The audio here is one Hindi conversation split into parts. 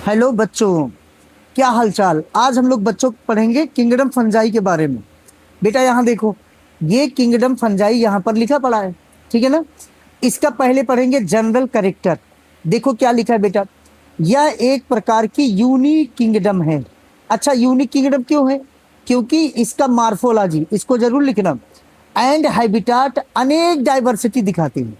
हेलो बच्चों, क्या हालचाल। आज हम लोग बच्चों को पढ़ेंगे किंगडम फंजाई के बारे में। बेटा यहाँ देखो, ये किंगडम फंजाई यहाँ पर लिखा पड़ा है, ठीक है ना। इसका पहले पढ़ेंगे जनरल करेक्टर। देखो क्या लिखा है बेटा, यह एक प्रकार की यूनिक किंगडम है। अच्छा, यूनिक किंगडम क्यों है? क्योंकि इसका मार्फोलॉजी, इसको जरूर लिखना, एंड हैबिटाट अनेक डाइवर्सिटी दिखाती है।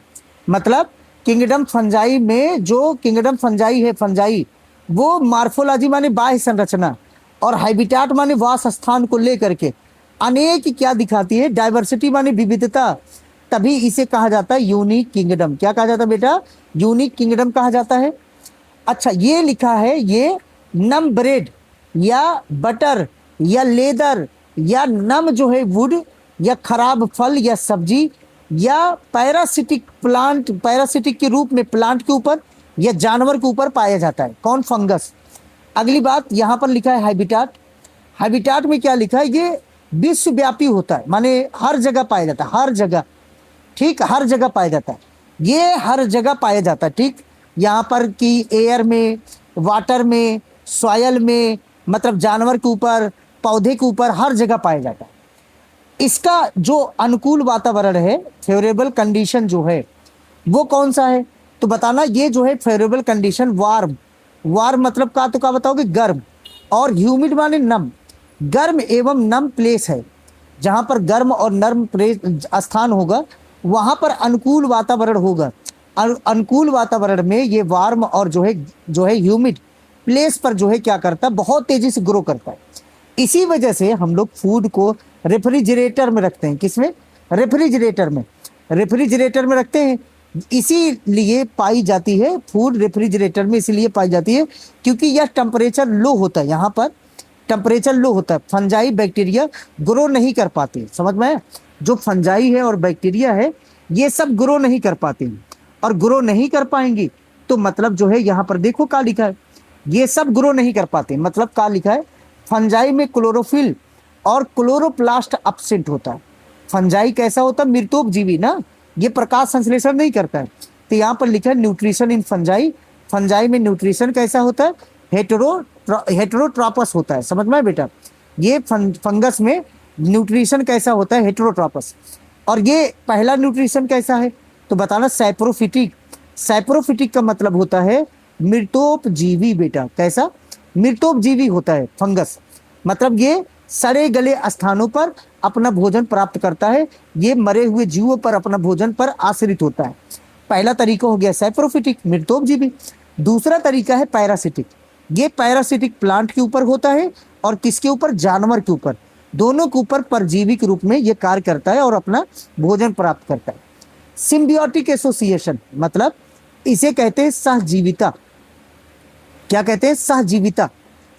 मतलब किंगडम फंजाई में जो किंगडम फंजाई है, फंजाई वो मार्फोलॉजी माने बाह्य संरचना और हैबिटाट माने वास स्थान को लेकर के अनेक क्या दिखाती है, डाइवर्सिटी माने विविधता। तभी इसे कहा जाता है यूनिक किंगडम। क्या कहा जाता है बेटा? यूनिक किंगडम कहा जाता है। अच्छा, ये लिखा है, ये नम ब्रेड या बटर या लेदर या नम जो है वुड या खराब फल या सब्जी या पैरासिटिक प्लांट, पैरासिटिक के रूप में प्लांट के ऊपर या जानवर के ऊपर पाया जाता है। कौन? फंगस। अगली बात यहाँ पर लिखा है हैबिटाट। हैबिटाट में क्या लिखा है? ये विश्वव्यापी होता है, माने हर जगह पाया जाता है, हर जगह। ठीक, हर जगह पाया जाता है, ये हर जगह पाया जाता है। ठीक, यहाँ पर कि एयर में, वाटर में, सॉयल में, मतलब जानवर के ऊपर, पौधे के ऊपर, हर जगह पाया जाता है। इसका जो अनुकूल वातावरण है, फेवरेबल कंडीशन जो है, वो कौन सा है? तो बताना। ये जो है फेवरेबल कंडीशन, वार्म। वार्म मतलब का तो क्या बताओगे? गर्म। और ह्यूमिड माने नम। गर्म एवं नम प्लेस है, जहां पर गर्म और नर्म स्थान होगा वहां पर अनुकूल वातावरण होगा। अनुकूल वातावरण में ये वार्म और जो है ह्यूमिड प्लेस पर जो है क्या करता है, बहुत तेजी से ग्रो करता है। इसी वजह से हम लोग फूड को रेफ्रिजरेटर में रखते हैं। किसमें? रेफ्रिजरेटर में। रेफ्रिजरेटर में रखते हैं, इसीलिए पाई जाती है फूड रेफ्रिजरेटर में, इसीलिए पाई जाती है क्योंकि यह टेम्परेचर लो होता है। यहाँ पर टेम्परेचर लो होता है, फंजाई बैक्टीरिया ग्रो नहीं कर पाते। समझ में आया? जो फंजाई है और बैक्टीरिया है, ये सब ग्रो नहीं कर पाते हैं, और ग्रो नहीं कर पाएंगी तो मतलब जो है यहाँ पर देखो क्या लिखा है, ये सब ग्रो नहीं कर पाते। मतलब क्या लिखा है? फंजाई में क्लोरोफिल और क्लोरोप्लास्ट एब्सेंट होता है। फंजाई कैसा होता है? मृतोपजीवी ना, ये प्रकाश संश्लेषण नहीं करता है। तो यहाँ पर लिखा है न्यूट्रिशन इन फंजाई। फंजाई में न्यूट्रिशन कैसा होता है? हेटेरोट्रॉपस होता है। समझ में आया बेटा? ये फंगस में न्यूट्रिशन कैसा होता है? हेटेरोट्रॉपस। और ये पहला न्यूट्रिशन कैसा है तो बताना, सैप्रोफिटिक। सैप्रोफिटिक का मतलब होता है मृतोपजीवी बेटा। कैसा? मृतोपजीवी होता है फंगस। मतलब ये सड़े गले स्थानों पर अपना भोजन प्राप्त करता है, ये मरे हुए जीवों पर अपना भोजन पर आश्रित होता है। पहला तरीका हो गया सैप्रोफिटिक, मृतोपजीवी। दूसरा तरीका है पैरासिटिक। ये पैरासिटिक प्लांट के ऊपर होता है और किसके ऊपर? जानवर के ऊपर। दोनों के ऊपर परजीवी के रूप में ये कार्य करता है और अपना भोजन प्राप्त करता है। सिम्बियोटिक एसोसिएशन, मतलब इसे कहते हैं सहजीविता। क्या कहते हैं? सहजीविता।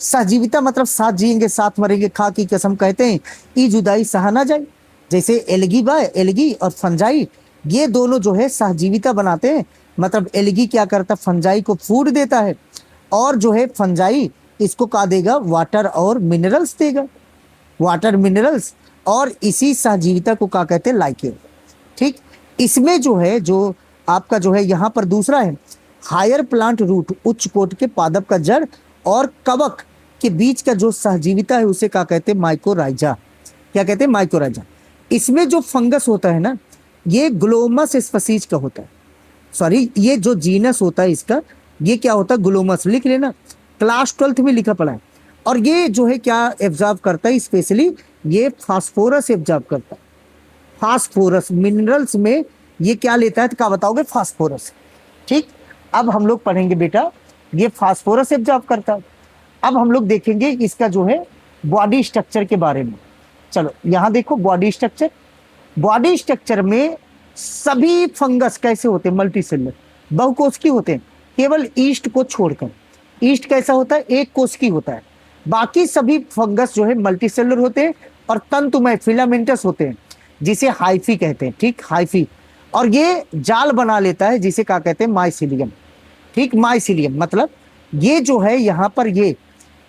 सहजीविता मतलब साथ जिएंगे, साथ मरेंगे, खा की कसम कहते हैं, ई जुदाई सहा ना जाए। जैसे एलगी और फंजाई, ये दोनों जो है सहजीविता बनाते हैं। मतलब एलगी क्या करता है? फंजाई को फूड देता है, और जो है फंजाई इसको क्या देगा? वाटर और मिनरल्स देगा, वाटर मिनरल्स। और इसी सहजीविता को क्या कहते हैं? लाइकेन। ठीक, इसमें जो है, जो आपका जो है यहाँ पर दूसरा है हायर प्लांट रूट, उच्च कोट के पादप का जड़ और कवक के बीच का जो सहजीविता है उसे क्या कहते हैं? माइकोराइजा। क्या कहते हैं? माइकोराइजा। इसमें जो फंगस होता है ना, ये ग्लोमस स्पीसीज का होता है। सॉरी, ये जो जीनस होता है इसका, ये क्या होता है? ग्लोमस। लिख लेना, क्लास 12th में लिखा पड़ा है। और ये जो है क्या एब्जॉर्ब करता है? स्पेशली ये फास्फोरस एब्जॉर्ब करता है। फास्फोरस मिनरल्स में ये क्या लेता है तो क्या बताओगे? फास्फोरस। ठीक, अब हम लोग पढ़ेंगे बेटा, ये फास्फोरस एब्जॉर्ब करता है। अब हम लोग देखेंगे इसका जो है बॉडी स्ट्रक्चर के बारे में। चलो यहाँ देखो बॉडी स्ट्रक्चर। बॉडी स्ट्रक्चर में सभी फंगस कैसे होते हैं? मल्टीसेलर, बहुकोशिकीय होते हैं, केवल ईस्ट को छोड़कर। ईस्ट कैसा होता है? एक कोशिकीय होता है। बाकी सभी फंगस जो है मल्टीसेलर होते हैं और तंतुमय फिलामेंटस होते हैं, जिसे हाइफी कहते हैं। ठीक, हाइफी। और ये जाल बना लेता है जिसे क्या कहते हैं? माइसिलियम। ठीक, माइसिलियम। मतलब ये जो है यहाँ पर ये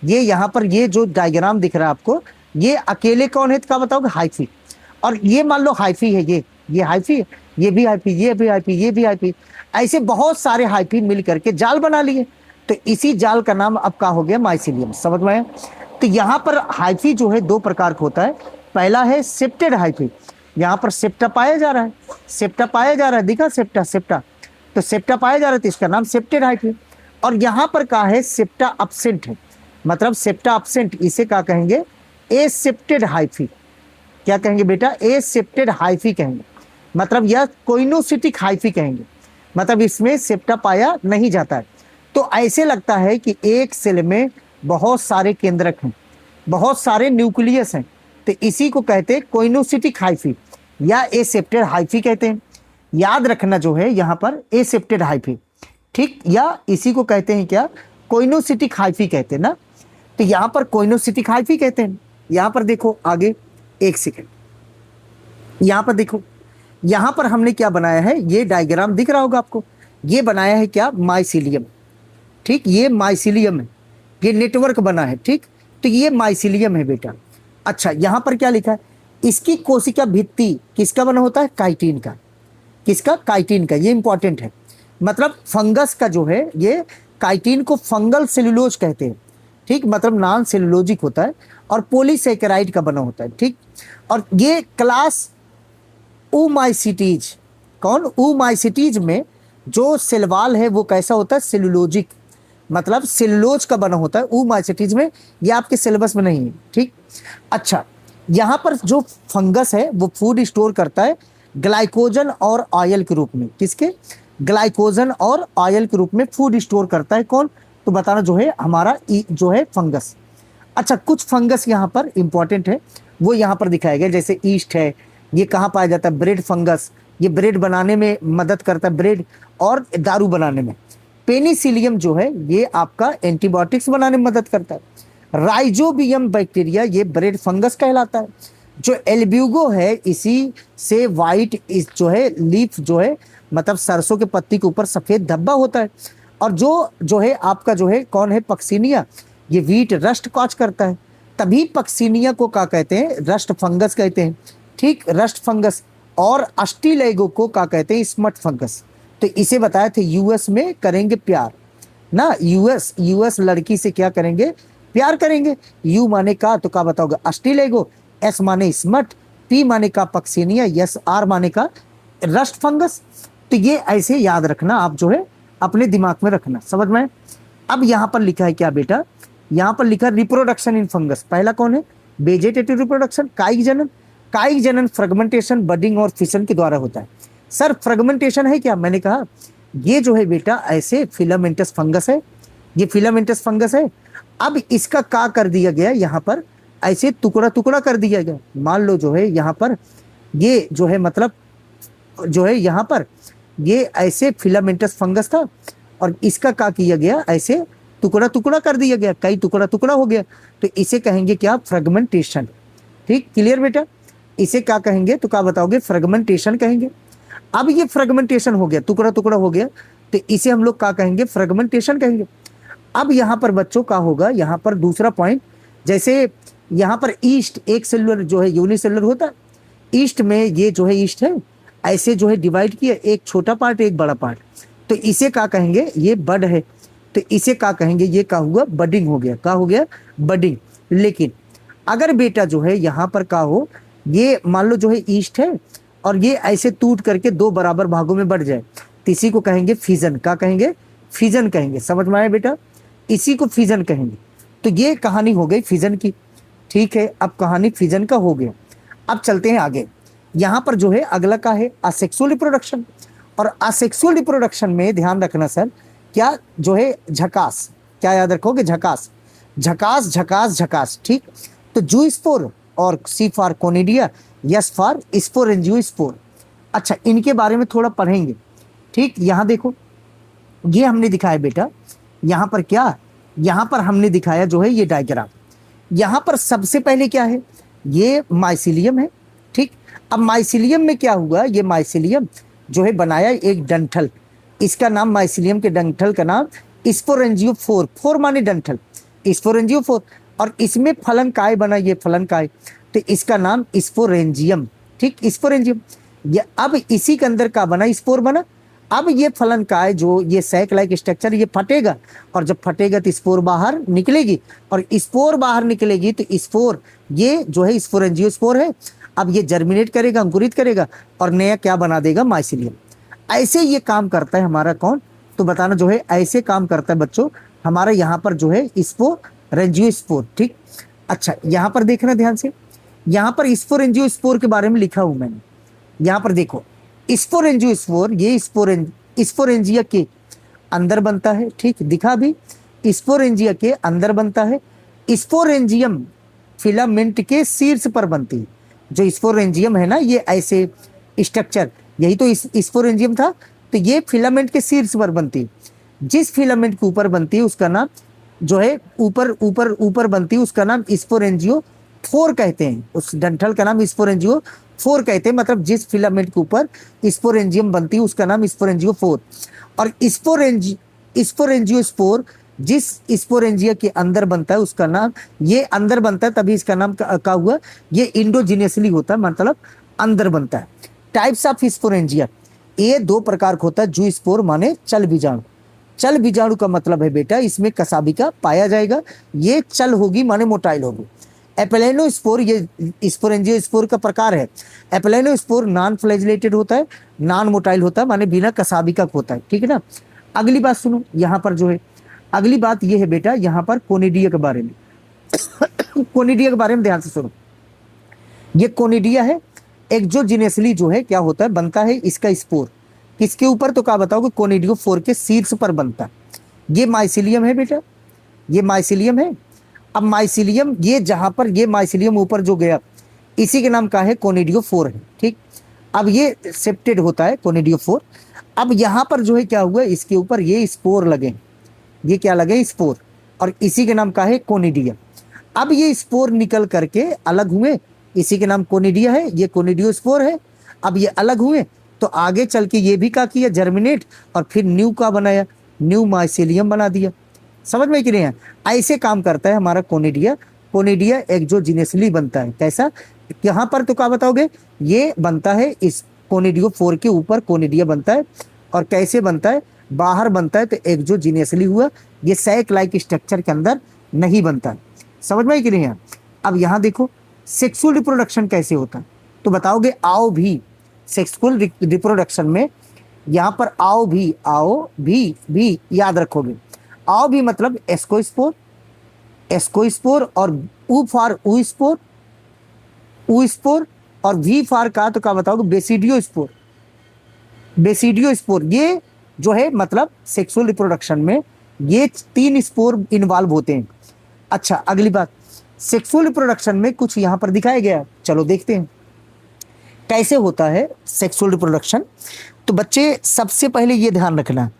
यहाँ पर ये जो डायग्राम दिख रहा है आपको, ये अकेले कौन है तो क्या बताओगे? हाइफी। और ये मान लो हाइफी है, ये हाइफी है, ये भी हाइफी, ये भी हाइफी, ये भी हाइफी। ऐसे बहुत सारे हाइफी मिल करके जाल बना लिए। तो इसी जाल का नाम अब का हो गया माइसिलियम। समझ में आया? तो यहाँ पर हाइफी जो है दो प्रकार का होता है। पहला है सेप्टेड हाइफी, यहाँ पर सेप्टा पाया जा रहा है, सेप्टा पाया जा रहा है, दिखा सेप्टा, सेप्टा, तो सेप्टा पाया जा रहा है तो इसका नाम सेप्टेड हाइफी। और यहाँ पर क्या है, सेप्टा अब्सेंट है, मतलब सेप्टा अब्सेंट, इसे क्या कहेंगे, एसेप्टेड हाइफी। क्या कहेंगे बेटा, एसेप्टेड हाइफी कहेंगे, मतलब यह कोइनोसिटिक हाइफी कहेंगे, मतलब इसमें सेप्टा पाया नहीं जाता है। तो ऐसे लगता है कि एक सेल में बहुत सारे केंद्रक हैं, बहुत सारे न्यूक्लियस हैं, तो इसी को कहते हैं कोइनोसिटिक हाइफी या एसेप्टेड हाइफी कहते हैं। याद रखना जो है यहाँ पर एसेप्टेड हाइफी, ठीक, या इसी को कहते हैं क्या, कोइनोसिटिक हाइफी कहते हैं ना। तो यहाँ पर कोइनोसिटिक हाइफी कहते हैं। यहाँ पर देखो आगे, एक सेकेंड, यहाँ पर देखो, यहाँ पर हमने क्या बनाया है, ये डायग्राम दिख रहा होगा आपको, ये बनाया है क्या, माइसिलियम, ठीक, ये माइसिलियम है, ये नेटवर्क बना है, ठीक, तो ये माइसिलियम है बेटा। अच्छा, यहाँ पर क्या लिखा है, इसकी कोशिका भित्ति किसका बना होता है, काइटिन का, किसका, काइटिन का, ये इंपॉर्टेंट है, मतलब फंगस का जो है ये काइटिन को फंगल सेलुलोज कहते हैं, ठीक, मतलब नॉन सेलुलोजिक होता है और पॉलीसेकेराइड का बना होता है, ठीक। और ये क्लास ओमाइसिटीज, कौन, ओमाइसिटीज में जो सेलवाल है वो कैसा होता है, सेलुलोजिक, मतलब सेलुलोज का बना होता है ओमाइसिटीज में, ये आपके सिलेबस में नहीं है, ठीक। अच्छा, यहाँ पर जो फंगस है वो फूड स्टोर करता है ग्लाइकोजन और ऑयल के रूप में, किसके, ग्लाइकोजन और ऑयल के रूप में फूड स्टोर करता है, कौन, तो बताना जो है हमारा जो है फंगस। अच्छा, कुछ फंगस यहाँ पर इंपॉर्टेंट है, वो यहाँ पर दिखाया गया, जैसे ईस्ट है, ये कहाँ पाया जाता है, ब्रेड फंगस, ये ब्रेड बनाने में मदद करता है, ब्रेड और दारू बनाने में। पेनिसिलियम जो है ये आपका एंटीबायोटिक्स बनाने में मदद करता है। राइजोबियम बैक्टीरिया ये ब्रेड फंगस कहलाता है। जो एल्ब्यूगो है, इसी से वाइट इस जो है लीफ जो है, मतलब सरसों के पत्ती के ऊपर सफेद धब्बा होता है। और जो है आपका जो है कौन है, पक्सिनिया, ये वीट रस्ट कॉज करता है, तभी पक्सिनिया को क्या कहते हैं, रस्ट फंगस कहते हैं, ठीक, रस्ट फंगस। और अस्टिलेगो को क्या कहते हैं, स्मट फंगस। तो इसे बताए थे यूएस में करेंगे प्यार ना, यूएस लड़की से क्या करेंगे, प्यार करेंगे। यू माने का, तो क्या बताओगे, अस्टिलेगो, एस माने स्मट, पी माने का पक्सिनिया, यस आर माने का रस्ट फंगस। तो ये ऐसे याद रखना, आप जो है अपने दिमाग में रखना, समझ में। अब यहाँ पर लिखा है क्या बेटा, यहाँ पर लिखा रिप्रोडक्शन इन फंगस। पहला कौन है, वेजिटेटिव रिप्रोडक्शन, कायिक जनन। कायिक जनन फ्रेगमेंटेशन, बडिंग और फिशन के द्वारा होता है। सर फ्रेगमेंटेशन है क्या, मैंने कहा ये जो है बेटा ऐसे फिलामेंटस फंगस है, ये फिलामेंटस फंगस है। अब इसका क्या कर दिया गया, यहाँ पर ऐसे टुकड़ा टुकड़ा कर दिया गया। मान लो जो है यहाँ पर ये जो है, मतलब जो है यहाँ पर ये ऐसे फिलामेंटस फंगस था और इसका क्या किया गया, ऐसे टुकड़ा टुकड़ा कर दिया गया, कई टुकड़ा टुकड़ा हो गया, तो इसे कहेंगे क्या, फ्रेगमेंटेशन। ठीक, क्लियर बेटा, इसे क्या कहेंगे, तो क्या बताओगे, फ्रेगमेंटेशन कहेंगे। अब ये फ्रेगमेंटेशन हो गया, टुकड़ा टुकड़ा हो गया, तो इसे हम लोग क्या कहेंगे, फ्रेगमेंटेशन कहेंगे। अब यहाँ पर बच्चों का होगा, यहाँ पर दूसरा पॉइंट, जैसे यहाँ पर ईस्ट एक सेलुलर जो है यूनिसेलुलर होता है, ईस्ट में ये जो है ईस्ट है ऐसे जो है डिवाइड किया, एक छोटा पार्ट एक बड़ा पार्ट, तो इसे क्या कहेंगे, ये बड है, तो इसे क्या कहेंगे, ये क्या हुआ, बडिंग हो गया, क्या हो गया, बडिंग। लेकिन अगर बेटा जो है यहाँ पर क्या हो, ये मान लो जो है ईस्ट है और ये ऐसे टूट करके दो बराबर भागों में बढ़ जाए, तो इसी को कहेंगे फिजन। क्या कहेंगे, फिजन कहेंगे, समझ में आया बेटा, इसी को फिजन कहेंगे। तो ये कहानी हो गई फिजन की, ठीक है, अब कहानी फिजन का हो गया। अब चलते हैं आगे, यहाँ पर जो है अगला का है असेक्सुअल रिप्रोडक्शन। और असेक्सुअल रिप्रोडक्शन में ध्यान रखना सर, क्या जो है झकास, क्या याद रखोगे, झकास, झकास झकास झकास, ठीक। तो जूस्पोर और सी for conidia, yes for sporangiospore. अच्छा, इनके बारे में थोड़ा पढ़ेंगे, ठीक। यहाँ देखो, ये हमने दिखाया बेटा, यहाँ पर क्या, यहाँ पर हमने दिखाया जो है ये डायग्राम। यहाँ पर सबसे पहले क्या है, ये माइसिलियम है, ठीक। अब माइसिलियम में क्या हुआ, ये माइसिलियम जो है बनाया एक डंठल, इसका नाम माइसिलियम के डंठल का नाम स्पोरेंजियोफोर, फोर माने डंठल, स्पोरेंजियोफोर। और इसमें फलन काय बना, ये फलन काय, तो इसका नाम स्पोरेंजियम, ठीक, स्पोरेंजियम। ये अब इसी के अंदर का बना, स्पोर बना। अब ये फलनकाय जो ये सैक लाइक स्ट्रक्चर ये फटेगा, और जब फटेगा तो स्पोर बाहर निकलेगी, और स्पोर बाहर निकलेगी तो स्पोर ये जो है स्पोरेंजियो स्पोर है, अब ये जर्मिनेट करेगा, अंकुरित करेगा और नया क्या बना देगा, माइसिलियम। ऐसे ये काम करता है हमारा कौन, तो बताना जो है ऐसे काम करता है बच्चों हमारा यहाँ पर जो है स्पोरेंजियो स्पोर। ठीक, अच्छा यहाँ पर देखना ध्यान से, यहाँ पर स्पोरेंजियो स्पोर के बारे में लिखा हूं मैंने, यहाँ पर देखो स्पोरेंजियो स्पोर ये स्पोरेंजिया के अंदर बनता है। ठीक, दिखा भी, स्पोरेंजिया के अंदर बनता है। स्पोरेंजियम फिलामेंट के शीर्ष पर बनती है। जो स्पोरेंजियम है ना ये ऐसे स्ट्रक्चर, यही तो स्पोरेंजियम था, तो ये फिलामेंट के शीर्ष पर बनती है। जिस फिलामेंट के ऊपर बनती है उसका नाम जो है ऊपर ऊपर ऊपर बनती है उसका नाम स्पोरेंजियो फोर कहते हैं। उस डंठल का नाम स्पोरेंजियो फोर कहते हैं, मतलब जिस फिलामेंट के ऊपर स्पोरेंजियम बनती है उसका नाम स्पोरेंजियो फोर। और स्पोरेंजियो स्पोर जिस स्पोरेंजिया के अंदर बनता है उसका नाम, ये अंदर बनता है तभी इसका नाम का हुआ, ये इंडोजिनियसली होता है, मतलब अंदर बनता है। टाइप्स ऑफ स्पोरेंजिया, ये दो प्रकार का होता है। जू स्पोर माने चल बीजाणु, चल बीजाणु का मतलब है बेटा इसमें कसाबिका पाया जाएगा, ये चल होगी माने मोटाइल होगी। एपेलेनो स्पोर ये स्पोरेंजियो स्पोर का प्रकार है। एपेलेनो स्पोर नॉन फ्लैजिलेटेड होता है, नॉन मोटाइल होता है, माने बिना कसाबिका होता है। ठीक है ना। अगली बात सुनो, यहाँ पर जो है अगली बात ये है बेटा यहाँ पर कोनिडिया के बारे में कोनिडिया के बारे में ध्यान से सुनो। ये कोनिडिया है, एक्सोजिनसली जो है क्या होता है, बनता है इसका स्पोर किसके ऊपर, तो क्या बताओगे, कोनिडियो फोर के शीर्ष पर बनता है। ये माइसिलियम है बेटा, ये माइसिलियम है। अब माइसिलियम ये जहां पर ये माइसिलियम ऊपर जो गया इसी के नाम का है कोनिडियो फोर है। ठीक, अब ये सेप्टेड होता है कोनिडियो फोर। अब यहाँ पर जो है क्या हुआ, इसके ऊपर ये स्पोर लगे, ये क्या लगे, स्पोर, और इसी के नाम का है कोनिडिया। अब ये स्पोर निकल करके अलग हुए, इसी के नाम कोनिडिया है, ये कोनिडियो स्पोर है। अब ये अलग हुए तो आगे चल के ये भी क्या किया, जर्मिनेट, और फिर न्यू का बनाया, न्यू माइसिलियम बना दिया। समझ में कि नहीं है, ऐसे काम करता है हमारा कोनिडिया। कोनिडिया एक्सोजिनसली बनता है, कैसा, यहाँ पर तो क्या बताओगे, ये बनता है इस कोनिडियो फोर के ऊपर कोनिडिया बनता है, और कैसे बनता है, बाहर बनता है तो एक्सोजिनसली हुआ, ये सैक लाइक स्ट्रक्चर के अंदर नहीं बनता है। समझ में कि नहीं है। अब यहाँ देखो सेक्सुअल रिप्रोडक्शन कैसे होता है, तो बताओगे आओ भी, सेक्सुअल रिप्रोडक्शन में यहाँ पर आओ भी याद रखोगे। आओ भी मतलब एस्कोस्पोर, एस्कोस्पोर, और ऊ फॉर ऊ स्पोर, ऊ स्पोर, और वी फॉर का तो क्या बताओगे, बेसिडियो स्पोर, बेसिडियो स्पोर। ये जो है मतलब सेक्सुअल रिप्रोडक्शन में ये तीन स्पोर इन्वॉल्व होते हैं। अच्छा अगली बात, सेक्सुअल रिप्रोडक्शन में कुछ यहाँ पर दिखाया गया, चलो देखते हैं कैसे होता है सेक्सुअल रिप्रोडक्शन। तो बच्चे सबसे पहले ये ध्यान रखना,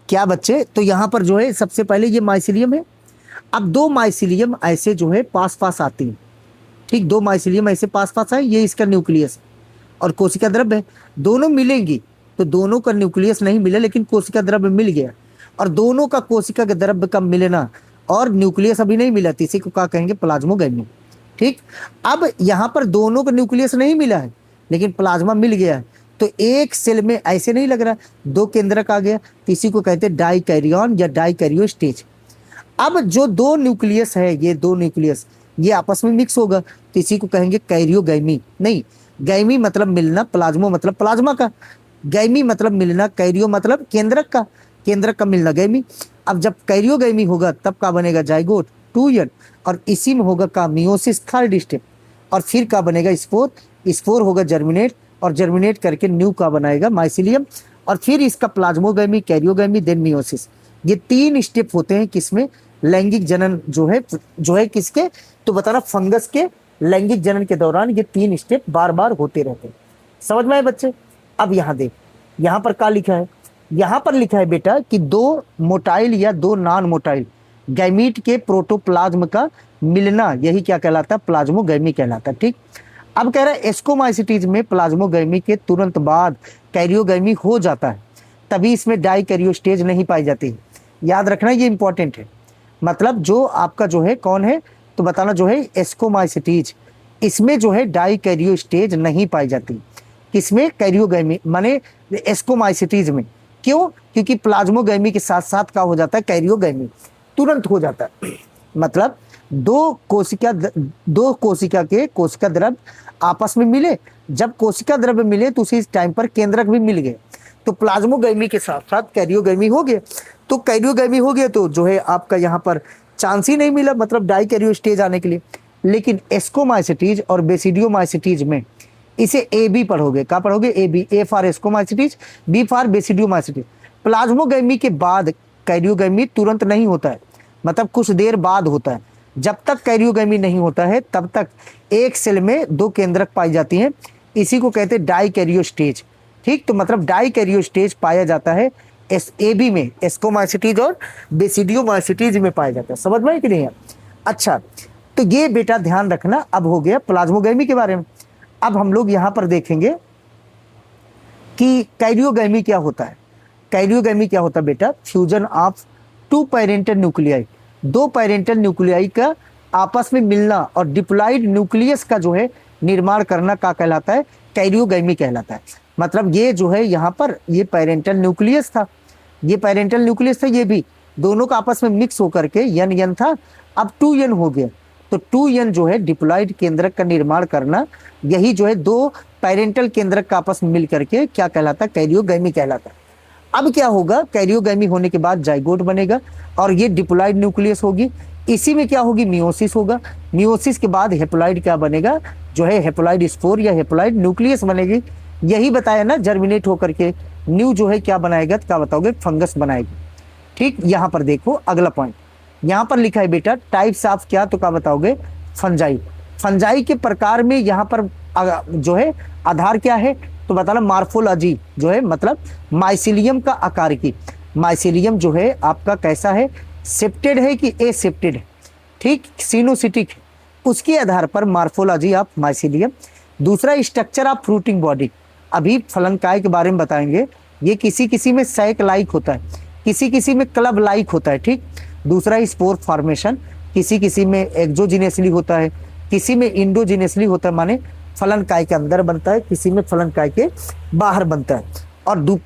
क्या बच्चे, तो यहाँ पर जो है सबसे पहले ये माइसिलियम है। अब दो माइसिलियम ऐसे जो है पास पास आती हैं। ठीक, दो माइसिलियम ऐसे पास पास आए, ये इसका न्यूक्लियस और कोशिका द्रव्य है, दोनों मिलेंगी तो दोनों का न्यूक्लियस नहीं मिला लेकिन कोशिका द्रव्य मिल गया, और दोनों का कोशिका के द्रव्य का मिलना और न्यूक्लियस अभी नहीं मिला, इसी को क्या कहेंगे, प्लाज्मोगैमी। ठीक, अब यहाँ पर दोनों का न्यूक्लियस नहीं मिला है लेकिन प्लाज्मा मिल गया है, तो एक सेल में ऐसे नहीं लग रहा, दो केंद्रक आ गया, तो इसी को कहते हैं डाइकैरियन या डाइकैरियो स्टेज। अब जो दो न्यूक्लियस है, ये दो न्यूक्लियस ये आपस में मिक्स होगा, तो इसी को कहेंगे कैरियोगैमी। नहीं, गैमी मतलब मिलना, प्लाज्मो मतलब प्लाज्मा का, गैमी मतलब मिलना, कैरियो मतलब केंद्रक का, केंद्रक का मिलना गैमी। अब जब कैरियोगैमी होगा तब का बनेगा जाइगोट 2 ईयर, और इसी में होगा का मियोसिस 3rd स्टेप, और फिर का बनेगा स्पोर, स्पोर होगा जर्मिनेट, और जर्मिनेट करके न्यू का बनाएगा माइसिलियम, और फिर इसका प्लाज्मोगैमी, कैरियोगैमी, देन मियोसिस। ये 3 स्टेप होते हैं किसमें, लैंगिक जनन जो है किसके, तो बताना फंगस के लैंगिक जनन के दौरान ये 3 स्टेप बार बार होते रहते हैं। समझ में आए बच्चे। अब यहाँ देख, यहाँ पर क्या लिखा है, यहाँ पर लिखा है बेटा कि दो मोटाइल या दो नॉन मोटाइल गैमीट के प्रोटोप्लाज्म का मिलना, यही क्या कहलाता है, प्लाज्मोगैमी कहलाता है। ठीक, अब कह रहा है एस्कोमाइसिटीज में प्लाज्मोगैमी के तुरंत बाद कैरियोगैमी हो जाता है, तभी इसमें डाइकैरियो स्टेज नहीं पाई जाती। याद रखना ये इंपॉर्टेंट है, मतलब जो आपका जो है कौन है, तो बताना जो है एस्कोमाइसिटीज, इसमें जो है डाइकैरियो स्टेज नहीं पाई जाती। किसमें, कैरियोगैमी माने एस्कोमाइसिटीज में। क्यों? क्योंकि प्लाज्मोगैमी के साथ साथ क्या हो जाता है, कैरियोगैमी तुरंत हो जाता है। मतलब दो कोशिका के कोशिका द्रव आपस में मिले, जब कोशिका द्रव्य मिले तो उसी टाइम पर केंद्रक भी मिल गए, तो प्लाज्मोगैमी के साथ साथ कैरियोगैमी हो गए। तो कैरियोगैमी हो गया तो जो है आपका यहाँ पर चांस ही नहीं मिला, मतलब डाई कैरियो स्टेज आने के लिए। लेकिन एस्कोमाइसिटीज और बेसिडियोमाइसिटीज में इसे ए बी पढ़ोगे, क्या पढ़ोगे, A B, A for ascomycetes, B for basidiomycetes. Plasmogamy के बाद कैरियोगैमी तुरंत नहीं होता है, मतलब कुछ देर बाद होता है। जब तक कैरियोगैमी नहीं होता है तब तक एक सेल में दो केंद्रक पाई जाती हैं, इसी को कहते हैं डाई कैरियो स्टेज। ठीक, तो मतलब डाई कैरियो स्टेज पाया जाता है ए बी में, एस्कोमाइसिटीज और बेसिडियोमाइसिटीज में पाया जाता है। समझ में कि नहीं है? अच्छा, तो ये बेटा ध्यान रखना। अब हो गया प्लाज्मोगैमी के बारे में। अब हम लोग यहाँ पर देखेंगे कि कैरियोगैमी क्या होता है। कैरियोगैमी क्या होता है बेटा? Fusion of two parental nuclei, दो पैरेंटल न्यूक्लियाई का आपस में मिलना और डिप्लॉइड न्यूक्लियस का जो है निर्माण करना का कहलाता है, कैरियोगैमी कहलाता है। मतलब ये जो है यहाँ पर ये पैरेंटल न्यूक्लियस था, ये पैरेंटल न्यूक्लियस था, ये भी दोनों का आपस में मिक्स होकर के यन यन था, अब 2n हो गया। तो 2n जो है डिप्लॉइड केंद्रक का निर्माण करना, यही जो है दो पैरेंटल केंद्रक का आपस में मिल करके क्या कहलाता है, कैरियोगैमी कहलाता है। अब क्या होगा, कैरियोगैमी होने के बाद जाइगोट बनेगा और ये डिप्लॉइड न्यूक्लियस होगी, इसी में क्या होगी, मियोसिस होगा। मियोसिस के बाद हेप्लॉइड क्या बनेगा, जो है हेप्लॉइड स्पोर या हेप्लॉइड न्यूक्लियस बनेगी। यही बताया ना, जर्मिनेट होकर के न्यू जो है क्या बनाएगा, क्या बताओगे, फंगस बनाएगी। ठीक, यहाँ पर देखो अगला पॉइंट, यहाँ पर लिखा है बेटा टाइप्स ऑफ क्या, तो क्या बताओगे, फंजाई। फंजाई के प्रकार में यहाँ पर जो है आधार क्या है, तो बताना मार्फोलॉजी जो है, मतलब माइसिलियम का आकार की। माइसिलियम जो है आपका कैसा है, सेप्टेड है कि एसेप्टेड है, ठीक, सिनोसिटिक, उसके आधार पर मार्फोलॉजी ऑफ माइसिलियम। दूसरा स्ट्रक्चर ऑफ फ्रूटिंग बॉडी, अभी फलनकाय के बारे में बताएंगे। ये किसी किसी में सैक लाइक होता है, किसी किसी में क्लब लाइक होता है। ठीक, दूसरा स्पोर फॉर्मेशन, किसी किसी में एक्सोजिनेसली होता है, किसी में इंडोजिनेसली होता है, माने फलनकाय के अंदर बनता है, किसी में फलनकाय के बाहर बनता है। और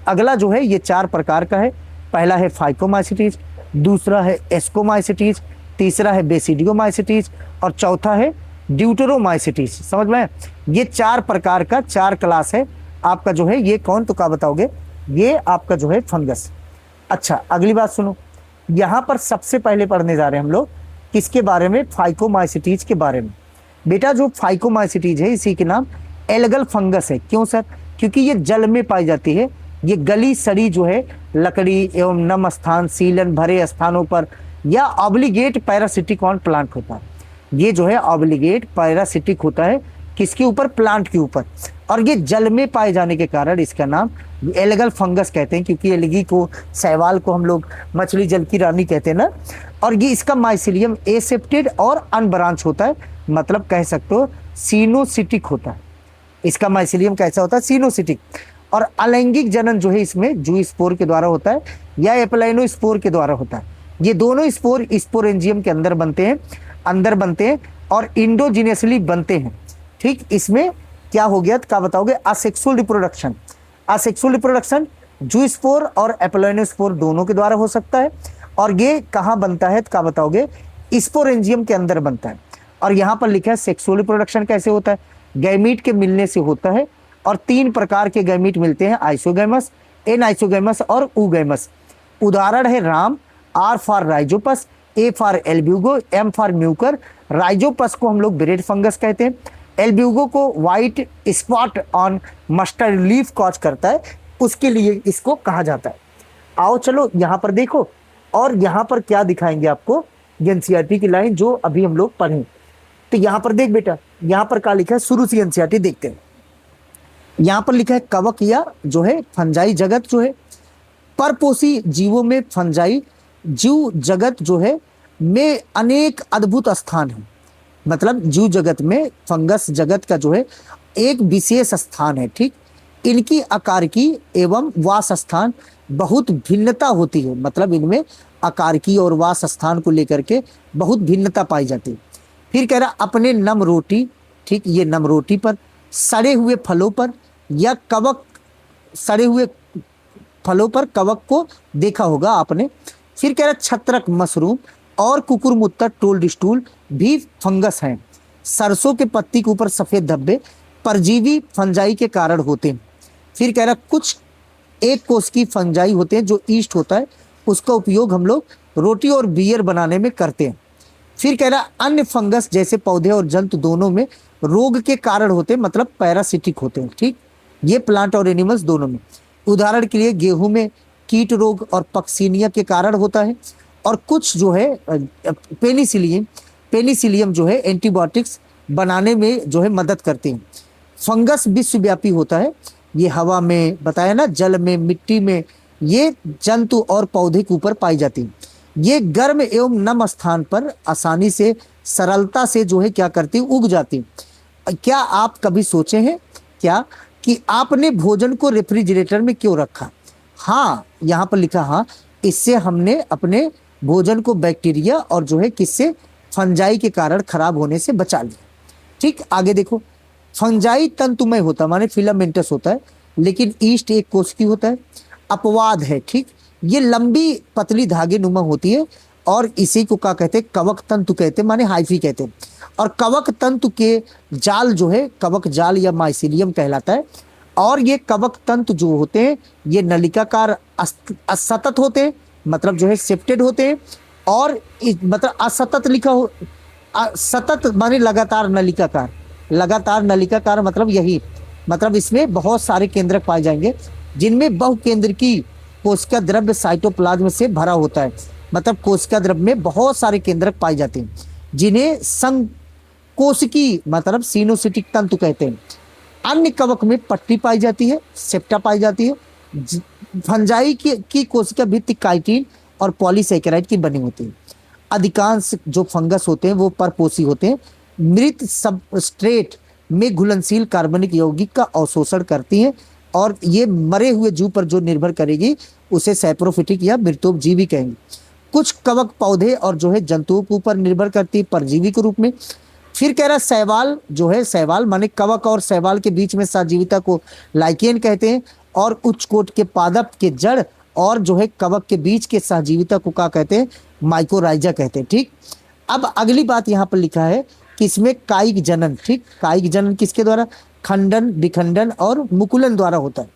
अगला जो है ये 4 प्रकार का है। पहला है फाइकोमाइसिटीज, दूसरा है एस्कोमाइसिटीज, तीसरा है बेसिडियोमाइसिटीज और चौथा है ड्यूटेरोमाइसिटीज। समझ में? ये 4 प्रकार का 4 क्लास है आपका जो है, ये कौन, तो क्या बताओगे, ये आपका जो है फंगस। अच्छा, अगली बात सुनो, यहाँ पर सबसे पहले पढ़ने जा रहे हैं हम लोग किसके बारे में, फाइकोमाइसिटीज के बारे में। बेटा जो फाइकोमाइसिटीज है इसी के नाम एल्गल फंगस है। क्यों सर? क्योंकि ये जल में पाई जाती है। ये गली सड़ी जो है लकड़ी एवं नम स्थान, सीलन भरे स्थानों पर या ऑब्लिगेट पैरासिटिक ऑन प्लांट होता है। ये जो है ऑब्लिगेट पैरासिटिक होता है किसके ऊपर, प्लांट के ऊपर, और ये जल में पाए जाने के कारण इसका नाम एल्गल फंगस कहते हैं। क्योंकि एल्गी को, शैवाल को हम लोग मछली जल की रानी कहते हैं ना। और ये इसका माइसिलियम एसेप्टेड और अनब्रांच होता है, मतलब कह सकते हो सिनोसिटिक होता है। इसका माइसिलियम कैसा होता है, सिनोसिटिक। और अलैंगिक जनन जो है इसमें जू स्पोर के द्वारा होता है या एप्लाइनो स्पोर के द्वारा होता है। ये दोनों स्पोर स्पोरेंजियम के अंदर बनते हैं और इंडोजिनेसली बनते हैं। ठीक, इसमें क्या हो गया, क्या बताओगे, असेक्सुअल रिप्रोडक्शन। असेक्सुअल रिप्रोडक्शन जू स्पोर और एप्लाइनो स्पोर दोनों के द्वारा हो सकता है। और ये कहाँ बनता है, तो क्या बताओगे, स्पोरेंजियम के अंदर बनता है। और यहाँ पर लिखा है सेक्सुअल रिप्रोडक्शन कैसे होता है, गैमीट के मिलने से होता है। और 3 प्रकार के गैमीट मिलते हैं, आइसोगैमस, एन आइसोगैमस और ऊगैमस। उदाहरण है Ram, R for Rhizopus, A for Albugo, M for Mucor. Rhizopus को हम लोग ब्रेड फंगस कहते हैं, एल्ब्यूगो को white spot on mustard leaf cause करता है, उसके लिए इसको कहा जाता है। आओ चलो यहाँ पर देखो, और यहाँ पर क्या दिखाएंगे आपको, एनसीईआरटी की लाइन जो अभी हम लोग पढ़ें। तो यहाँ पर देख बेटा, यहाँ पर क्या लिखा है, शुरू से एनसीईआरटी देखते हैं। यहाँ पर लिखा है कवक या जो है फंजाई जगत जो है, परपोषी जीवों में फंजाई जीव जगत जो है में अनेक अद्भुत स्थान है। मतलब जीव जगत में फंगस जगत का जो है एक विशेष स्थान है। ठीक, इनकी आकार की एवं वास स्थान बहुत भिन्नता होती है। मतलब इनमें आकार की और वास स्थान को लेकर के बहुत भिन्नता पाई जाती है। फिर कह रहा अपने नम रोटी, ठीक, ये नम रोटी पर, सड़े हुए फलों पर या कवक, सड़े हुए फलों पर कवक को देखा होगा आपने। फिर कह रहा है छत्रक मशरूम और कुकुरमुत्ता टोल्ड स्टूल भी फंगस हैं। सरसों के पत्ती के ऊपर सफेद धब्बे परजीवी फंजाई के कारण होते हैं। फिर कह रहा है कुछ एक कोष की फंजाई होते हैं जो ईस्ट होता है, उसका उपयोग हम लोग रोटी और बियर बनाने में करते हैं। फिर कह रहा है अन्य फंगस जैसे पौधे और जंतु दोनों में रोग के कारण होते हैं, मतलब पैरासिटिक होते हैं। ठीक, ये प्लांट और एनिमल्स दोनों में। उदाहरण के लिए गेहूं में कीट रोग और पक्सीनिया के कारण होता है। और कुछ जो है पेनिसिलियम जो है एंटीबायोटिक्स बनाने में जो है मदद करते हैं। फंगस विश्वव्यापी होता है, ये हवा में बताया ना, जल में, मिट्टी में, ये जंतु और पौधे के ऊपर पाई जाती है। ये गर्म एवं नम स्थान पर आसानी से सरलता से जो है क्या करती, उग जाती। क्या आप कभी सोचे हैं क्या कि आपने भोजन को रेफ्रिजरेटर में क्यों रखा? हाँ, यहाँ पर लिखा, हाँ, इससे हमने अपने भोजन को बैक्टीरिया और जो है किससे, फंजाई के कारण खराब होने से बचा लिया। ठीक, आगे देखो। फंजाई तंतुमय होता है, माने फिलामेंटस होता है, लेकिन ईस्ट एक कोशिकीय होता है। अपवाद है, ठीक, ये लंबी पतली धागे नुमा होती है और इसी को क्या कहते हैं, कवक तंतु कहते हैं, माने हाइफी कहते हैं। और कवक तंतु के जाल जो है कवक जाल या माइसिलियम कहलाता है। और ये कवक तंतु जो होते हैं ये नलिकाकार असतत होते हैं, मतलब जो है सेप्टेड होते हैं। और मतलब असतत लिखा हो, सतत माने लगातार नलिकाकार, लगातार नलिकाकार मतलब यही, मतलब इसमें बहुत सारे केंद्रक पाए जाएंगे जिनमें बहुकेंद्रकी कोशिका द्रव्य साइटोप्लाज्म से भरा होता है। मतलब कोशिका द्रव्य में बहुत सारे केंद्रक पाए जाते हैं जिन्हें संकोशिकी मतलब सिनोसिटिक तंतु कहते हैं। अन्य कवक में पट्टी पाई जाती है, सेप्टा पाई जाती है। फंजाई की कोशिका भित्ति काइटिन और पॉलीसेकेराइड की बनी होती है। अधिकांश जो फंगस होते हैं वो परपोषी होते हैं, मृत सबस्ट्रेट में घुलनशील कार्बनिक यौगिक का अवशोषण करती हैं और ये मरे हुए जीव पर जो निर्भर करेगी उसे सैप्रोफिटिक या मृतोपजीवी कहेंगे। कुछ कवक पौधे और जो है जंतुओं के ऊपर निर्भर करती है परजीवी के रूप में। फिर कह रहा है शैवाल जो है, शैवाल माने कवक और शैवाल के बीच में सहजीविता को लाइकेन कहते हैं। और उच्च कोट के पादप के जड़ और जो है कवक के बीच के सहजीविता को क्या कहते हैं, माइकोराइजा कहते हैं। ठीक, अब अगली बात यहाँ पर लिखा है कि इसमें कायिक जनन, ठीक, कायिक जनन किसके द्वारा, खंडन, विखंडन और मुकुलन द्वारा होता है।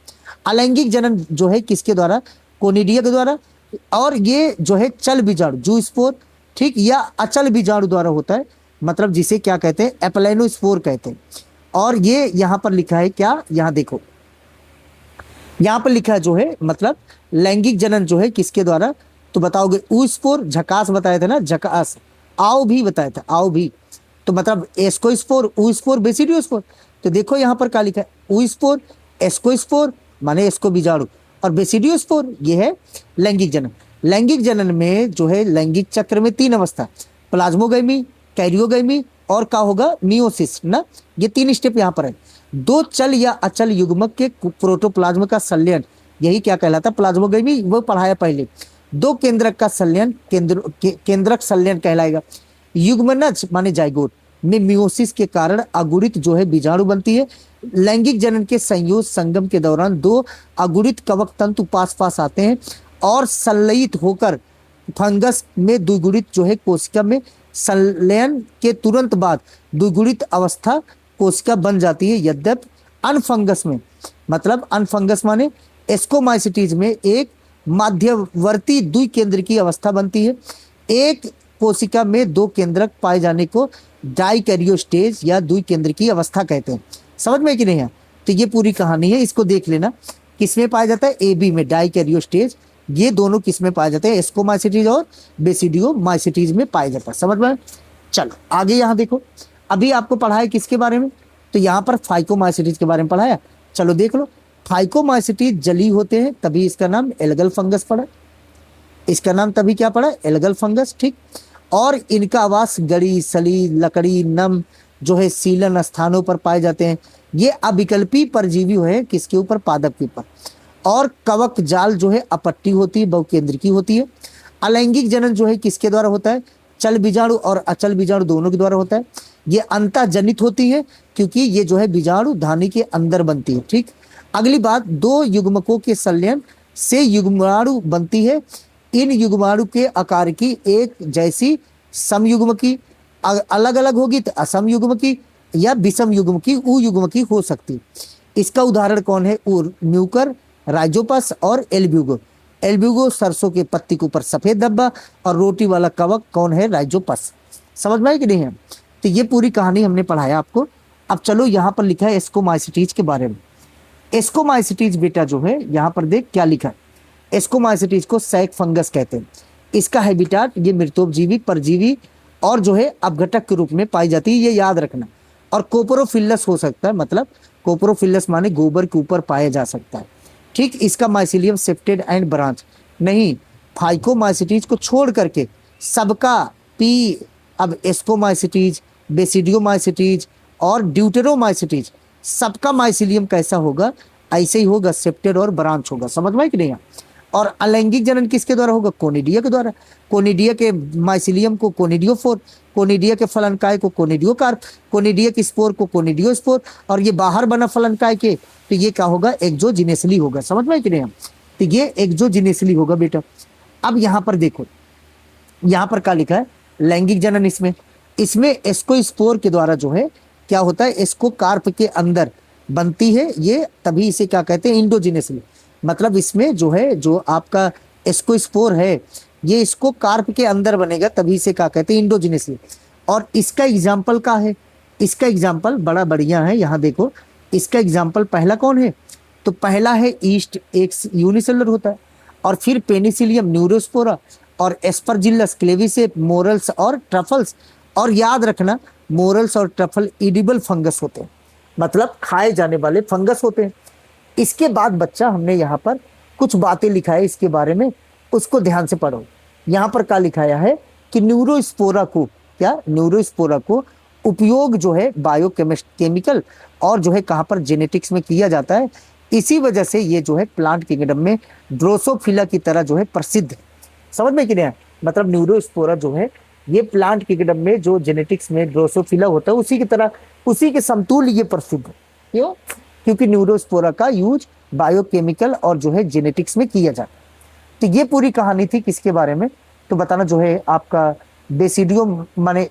अलैंगिक जनन जो है किसके द्वारा, कोनिडिया के द्वारा। और ये जो है चल बीजाणु जूस्पोर, ठीक, या अचल बीजाणु द्वारा होता है, मतलब जिसे क्या कहते हैं, एप्लाइनोस्पोर कहते हैं। और ये यहाँ पर लिखा है क्या, यहाँ देखो, यहाँ पर लिखा है जो है मतलब लैंगिक जनन जो है किसके द्वारा, तो बताओगे ऊस्पोर, झकास बताया था ना, झकास, आओ भी बताया था, आओ भी, तो मतलब एस्कोस्पोर, ऊस्पोर, बेसिडियोस्पोर। तो देखो यहाँ पर क्या लिखा है, ऊस्पोर, एस्कोस्पोर माने एस्को बीजाणु और बेसिडियोस्पोर ये है लैंगिक जनन। लैंगिक जनन में जो है लैंगिक चक्र में 3 अवस्था, प्लाज्मोगैमी, कैरियोगैमी और क्या होगा, मियोसिस ना, ये 3 स्टेप यहाँ पर है। 2 चल या अचल युग्मक के प्रोटोप्लाज्म का संलयन, यही क्या कहलाता है, प्लाज्मोगैमी, वो पढ़ाया पहले। 2 केंद्रक का संलयन केंद्रक संलयन कहलाएगा। युग्मनज माने जाइगोट में मियोसिस के कारण अगुणित जो है बीजाणु बनती है। लैंगिक जनन के संयोग संगम के दौरान 2 अगुणित कवक तंतु पास पास आते हैं और संलयित होकर फंगस में द्विगुणित जो है कोशिका में संलयन के तुरंत बाद द्विगुणित अवस्था कोशिका बन जाती है। यद्यपि अनफंगस में, मतलब अनफंगस माने एस्कोमाइसिटीज में एक मध्यवर्ती द्विकेंद्र की अवस्था बनती है। एक कोशिका में 2 केंद्रक पाए जाने को डाइकैरियोस्टेज या द्विकेंद्र की अवस्था कहते हैं। समझ में कि नहीं है? तो ये पूरी कहानी है, इसको देख लेना। किसमें पाया जाता है, ए बी में डाइकैरियोस्टेज, ये दोनों किसमें पाए जाते हैं, एस्कोमाइसिटीज और बेसिडियोमाइसिटीज में पाया जाता है। समझ में? चलो आगे यहाँ देखो, अभी आपको पढ़ाया किसके बारे में, तो यहाँ पर फाइकोमाइसिटीज के बारे में पढ़ाया। चलो देख लो, फाइकोमाइसिटीज जली होते हैं तभी इसका नाम एल्गल फंगस पड़ा, इसका नाम तभी क्या पड़ा, एल्गल फंगस। ठीक, और इनका आवास गड़ी, सली, लकड़ी, नम जो है सीलन स्थानों पर पाए जाते हैं। ये अविकल्पी परजीवी है किसके ऊपर, पादप के ऊपर। और कवक जाल जो है अपट्टी होती है, बहुकेंद्रिकी होती है। अलैंगिक जनन जो है किसके द्वारा होता है, चल बीजाणु और अचल बीजाणु दोनों के द्वारा होता है। ये अंतः जनित होती है क्योंकि ये जो है बीजाणु धानी के अंदर बनती है। ठीक, अगली बात, 2 युग्मकों के संलयन से युग्माणु बनती है। इन युग्माणु के आकार की एक जैसी समयुग्म की अलग अलग होगी तो असम युग्म की या विषम युग्म की उयुग्म की हो सकती। इसका उदाहरण कौन है? उर, म्यूकर, राइजोपस और एल्ब्यूगो। एल्ब्यूगो सरसों के पत्ती के ऊपर सफेद धब्बा और रोटी वाला कवक कौन है? राइजोपस। समझ में आई कि नहीं है? तो ये पूरी कहानी हमने पढ़ाया आपको। अब चलो यहाँ पर लिखा है एस्कोमाइसिटीज के बारे में। एस्कोमाइसिटीज बेटा जो है यहाँ पर देख क्या लिखा है। एस्कोमाइसिटीज को सैक फंगस कहते हैं। इसका हैबिटाट ये मृतोपजीवी, परजीवी और जो है अपघटक के रूप में पाई जाती है, ये याद रखना। और कोपरोफिलस हो सकता है, मतलब कोपरोफिलस माने गोबर के ऊपर पाया जा सकता है। ठीक, इसका माइसिलियम सेप्टेड एंड ब्रांच नहीं, फाइकोमाइसिटीज को छोड़ करके सबका पी। अब एस्कोमाइसिटीज, बेसिडियोमाइसिटीज और ड्यूटेरोमाइसिटीज सबका माइसिलियम कैसा होगा? ऐसे ही होगा, सेप्टेड और ब्रांच होगा। समझ में कि नहीं? और अलैंगिक जनन किसके द्वारा होगा? कोनिडिया के द्वारा। कोनिडिया के माइसिलियम को कोनिडियोफोर, कोनिडिया के फलनकाय को कोनिडियोकार्प, कोनिडिया के स्पोर को कोनिडियोस्पोर, और ये बाहर बना फलनकाय के तो ये क्या होगा? एक्सोजिनेसली होगा। समझ में कि नहीं? तो ये एक्सोजिनेसली होगा बेटा। अब यहाँ पर देखो, यहाँ पर क्या लिखा है? लैंगिक जनन। इसमें एस्कोस्पोर के द्वारा जो है क्या होता है? एस्कोकार्प के अंदर बनती है ये, तभी इसे क्या कहते हैं? इंडोजिनेसली। मतलब इसमें जो है, जो आपका एस्कोस्पोर है ये इसको कार्प के अंदर बनेगा, तभी इसे क्या कहते हैं? इंडोजिनेसली। और इसका एग्जाम्पल क्या है? इसका एग्जाम्पल बड़ा बढ़िया है। यहाँ देखो, इसका एग्जाम्पल पहला कौन है? तो पहला है ईस्ट, एक यूनिसेलुलर होता है। और फिर पेनिसिलियम, न्यूरोस्पोरा और एस्परजिलस, क्लेविसेप, मोरल्स और ट्रफल्स। और याद रखना, मोरल्स और ट्रफल इडिबल फंगस होते हैं, मतलब खाए जाने वाले फंगस होते हैं। इसके बाद बच्चा हमने यहाँ पर कुछ बातें लिखा है इसके बारे में, उसको ध्यान से पढ़ो। यहाँ पर क्या लिखाया है कि न्यूरोस्पोरा को, क्या न्यूरोस्पोरा को उपयोग जो है बायोकेमिकल और जो है कहाँ पर? जेनेटिक्स में किया जाता है। इसी वजह से ये जो है प्लांट किंगडम में ड्रोसोफिला की तरह जो है प्रसिद्ध है। समझ में कि नहीं? मतलब न्यूरोस्पोरा जो है ये प्लांट किंगडम में जो जेनेटिक्स में ड्रोसोफिला होता है उसी की तरह, उसी के समतुल्य ये प्रसिद्ध है। क्यों? क्योंकि न्यूरोस्पोरा का यूज बायोकेमिकल और जो है जेनेटिक्स में किया जाता है। तो ये पूरी कहानी थी किसके बारे में? तो बताना जो है आपका बेसिडियो माने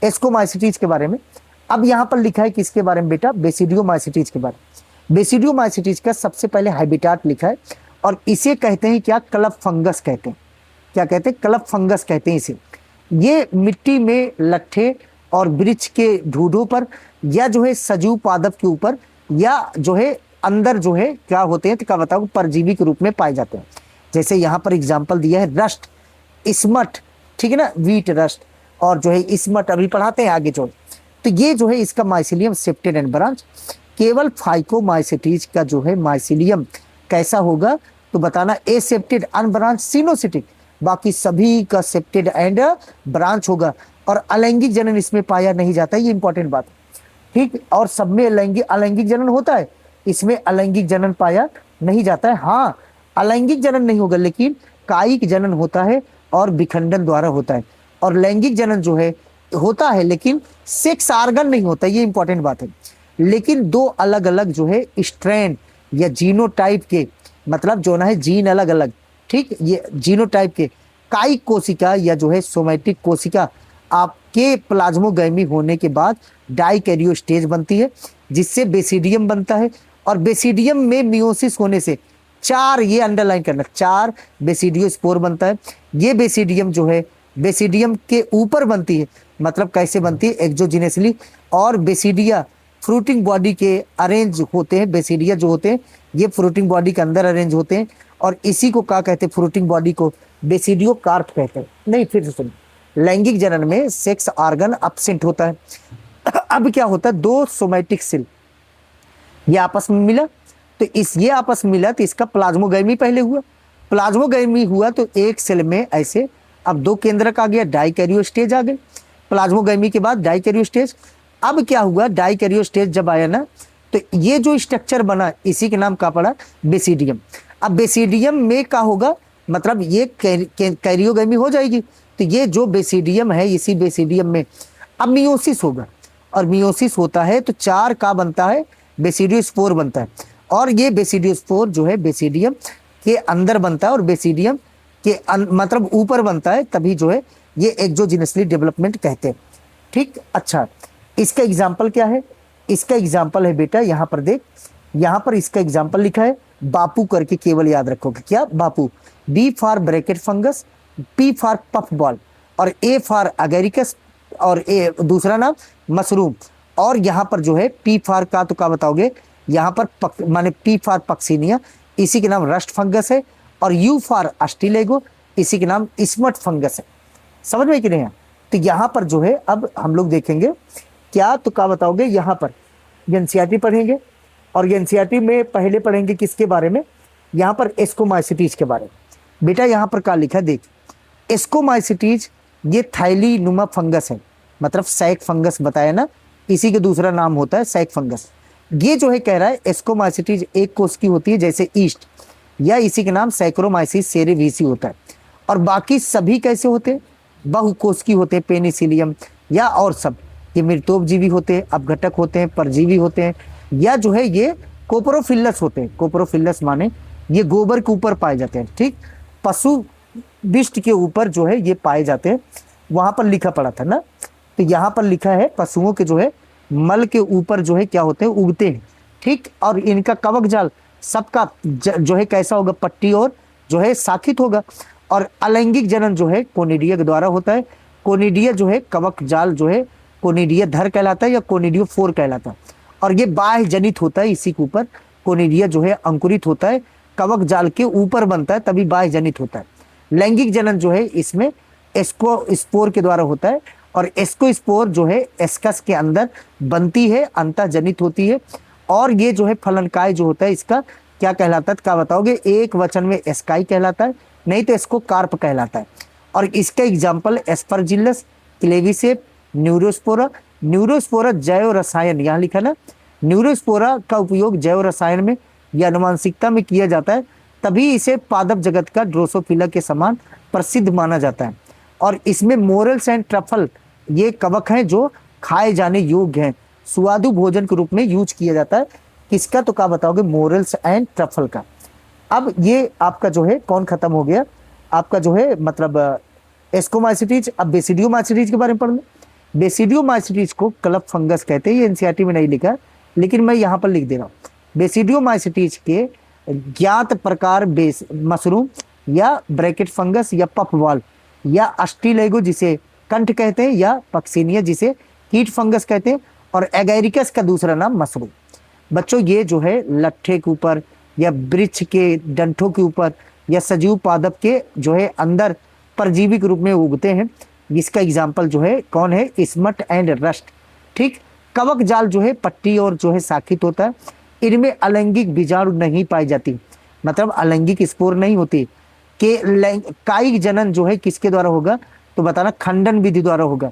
एस्कोमाइसिटीज के बारे में। अब यहाँ पर लिखा है किसके बारे में बेटा? बेसिडियोमाइसिटीज के बारे में। बेसिडियोमाइसिटीज का सबसे पहले हैबिटाट लिखा है और इसे कहते हैं क्या? क्लब फंगस कहते हैं। क्या कहते हैं? क्लब फंगस कहते हैं इसे। ये मिट्टी में लट्ठे और वृक्ष के ढूंढों पर या जो है सजीव पादप के ऊपर या जो है अंदर जो है क्या होते हैं? तो क्या बताओ? परजीवी के रूप में पाए जाते हैं। जैसे यहाँ पर एग्जाम्पल दिया है रस्ट, स्मट, ठीक है ना, व्हीट रस्ट, और जो है स्मट अभी पढ़ाते हैं आगे जो। तो ये जो है इसका माइसिलियम सेप्टेड एंड ब्रांच। केवल फाइकोमाइसिटीज का जो है माइसिलियम कैसा होगा? तो बताना एसेप्टेड अनब्रांच सिनोसिटिक, बाकी सभी का सेप्टेड एंड ब्रांच होगा। और अलैंगिक जनन इसमें पाया नहीं जाता, ये इंपॉर्टेंट बात है। ठीक, और सब में अलैंगिक जनन होता है, इसमें अलैंगिक जनन पाया नहीं जाता है। हाँ, अलैंगिक जनन नहीं होगा लेकिन कायिक जनन होता है और विखंडन द्वारा होता है। और लैंगिक जनन जो है होता है लेकिन सेक्स आर्गन नहीं होता, ये इंपॉर्टेंट बात है। लेकिन दो अलग अलग जो है स्ट्रैंड या जीनोटाइप के, मतलब जो ना है जीन अलग अलग, ठीक, ये जीनोटाइप के कायिक कोशिका या जो है सोमैटिक कोशिका आपके प्लाज्मोगैमी होने के बाद डाइकैरियो स्टेज बनती है जिससे बेसिडियम बनता है। और बेसिडियम में मियोसिस होने से 4, ये अंडरलाइन करना, 4 बेसिडियो स्पोर बनता है। ये बेसिडियम जो है बेसिडियम के ऊपर बनती है, मतलब कैसे बनती है? एक्सोजिनेसली। और बेसिडिया फ्रूटिंग बॉडी के अरेंज होते हैं। बेसिडिया जो होते हैं ये फ्रूटिंग बॉडी के अंदर अरेंज होते हैं और इसी को क्या कहते हैं? फ्रूटिंग बॉडी को बेसिडियो कार्प कहते हैं। नहीं, फिर से सुन, लैंगिक जनन में सेक्स आर्गन अब्सेंट होता है। अब क्या होता है? 2 सोमैटिक सेल ये आपस में मिला, तो ये आपस में मिला तो इसका प्लाज्मोगैमी पहले हुआ। प्लाज्मोगैमी हुआ तो एक सेल में ऐसे अब 2 केंद्रक आ गया, डाइकैरियो स्टेज आ गए। प्लाज्मोगैमी के बाद डाइकैरियो स्टेज। अब क्या हुआ? डाइकैरियो स्टेज जब आया ना तो ये जो स्ट्रक्चर बना इसी के नाम का पड़ा बेसिडियम। अब बेसिडियम में क्या होगा? मतलब ये कैरियोगैमी हो जाएगी। तो ये जो बेसिडियम है, इसी बेसिडियम में अब मियोसिस होगा और मियोसिस होता है तो 4 का बनता है? बेसिडियोस्पोर बनता है। और ये बेसिडियोस्पोर जो है बेसिडियम के अंदर बनता है और बेसिडियम के मतलब ऊपर बनता है, तभी जो है ये एक्सोजीनसली डेवलपमेंट कहते हैं। ठीक, अच्छा इसका एग्जाम्पल क्या है? इसका एग्जाम्पल है बेटा, यहाँ पर देख, यहाँ पर इसका एग्जाम्पल लिखा है बापू करके, केवल याद रखोगे क्या? Bapu, B for bracket fungus, P for puff ball, और ए फॉर अगेरिकस, और ए दूसरा नाम मशरूम, और यहाँ पर जो है पी फॉर का तो क्या बताओगे? यहाँ पर माने पी फॉर पक्सिनिया, इसी के नाम रस्ट फंगस है, और यू फॉर अस्टिलेगो, इसी के नाम स्मट फंगस है। समझ में कि नहीं? तो यहाँ पर जो है अब हम लोग देखेंगे क्या, तो क्या बताओगे? यहाँ पर एनसीईआरटी पढ़ेंगे, और एनसीईआरटी में पहले पढ़ेंगे किसके बारे में? यहाँ पर एस्कोमाइसिटीज के बारे में। बेटा यहाँ पर क्या लिखा है देख, एस्कोमाइसिटीज ये थैली नुमा फंगस है, मतलब सैक फंगस बताया ना, इसी के दूसरा नाम होता है सैक फंगस। ये जो है कह रहा है एस्कोमाइसिटीज एक कोष की होती है जैसे ईस्ट, या इसी के नाम सैक्रोमाइसिस सेरेविसी होता है, और बाकी सभी कैसे होते हैं? बहुकोष की होते हैं, पेनिसिलियम या और सब ये मृतोपजीवी होते हैं, अपघटक होते हैं, परजीवी होते हैं, या जो है ये कोपरोफिलस होते हैं। कोपरोफिलस माने ये गोबर के ऊपर पाए जाते हैं। ठीक, पशु विष्ट के ऊपर जो है ये पाए जाते हैं, वहां पर लिखा पड़ा था ना, तो यहाँ पर लिखा है पशुओं के जो है मल के ऊपर जो है क्या होते हैं? उगते हैं। ठीक, और इनका कवक जाल सबका जो है कैसा होगा? पट्टी और जो है शाखित होगा। और अलैंगिक जनन जो है कोनिडिया के द्वारा होता है। कोनिडिया जो है कवक जाल जो है कोनिडिया धर कहलाता है या कोनिडियो फोर कहलाता है, और ये बाह्य जनित होता है, इसी के ऊपर कोनिडिया जो है अंकुरित होता है, कवक जाल के ऊपर बनता है, तभी बाह्य जनित होता है। लैंगिक जनन जो है इसमें एस्कोस्पोर के द्वारा होता है, और एस्कोस्पोर जो है एस्कस के अंदर बनती है, अंतः जनित होती है, और ये जो है फलनकाय जो होता है इसका क्या कहलाता है? क्या बताओगे? एक वचन में एस्काई कहलाता है, नहीं तो इसको कार्प कहलाता है। और इसका एग्जाम्पल एस्परजिलस, क्लेविसेप, न्यूरोस्पोरा। न्यूरोस्पोरा जैव रसायन, यहाँ लिखा ना, न्यूरोस्पोरा का उपयोग जैव रसायन में या अनुवांशिकता में किया जाता है, तभी इसे पादप जगत का ड्रोसोफिला के समान प्रसिद्ध माना जाता है। और इसमें मोरल्स एंड ट्रफल ये कवक हैं जो खाए जाने योग्य हैं, सुआदु भोजन के रूप में यूज किया जाता है। किसका? तो क्या बताओगे? मोरल्स एंड ट्रफल का। अब ये आपका जो है कौन खत्म हो गया? आपका जो है मतलब एस्कोमाइसिटीज। अब बेसिडियोमाइसिटीज के बारे में पढ़ना। बेसिडियोमाइसिटीज को क्लब फंगस कहते हैं, ये एनसीईआरटी में नहीं लिखा, लेकिन मैं यहाँ पर लिख दे रहा हूँ। बेसिडियोमाइसिटीज के ज्ञात प्रकार मशरूम या ब्रैकेट फंगस या पफ बॉल या अस्टिलेगो जिसे कंठ कहते हैं, या पक्सिनिया जिसे कीट फंगस कहते हैं, और एगैरिकस का दूसरा नाम मशरूम। बच्चों ये जो है लट्ठे के ऊपर या वृक्ष के डंठों के ऊपर या सजीव पादप के जो है अंदर परजीवी के रूप में उगते हैं। इसका एग्जाम्पल जो है कौन है? Smut and rust. ठीक, कवक जाल जो है पट्टी और जो है शाखित होता है। इनमें अलैंगिक बीजाणु नहीं पाई जाती, मतलब अलैंगिक स्पोर नहीं होती। के कायिक जनन जो है किसके द्वारा होगा? तो बताना, खंडन विधि द्वारा होगा।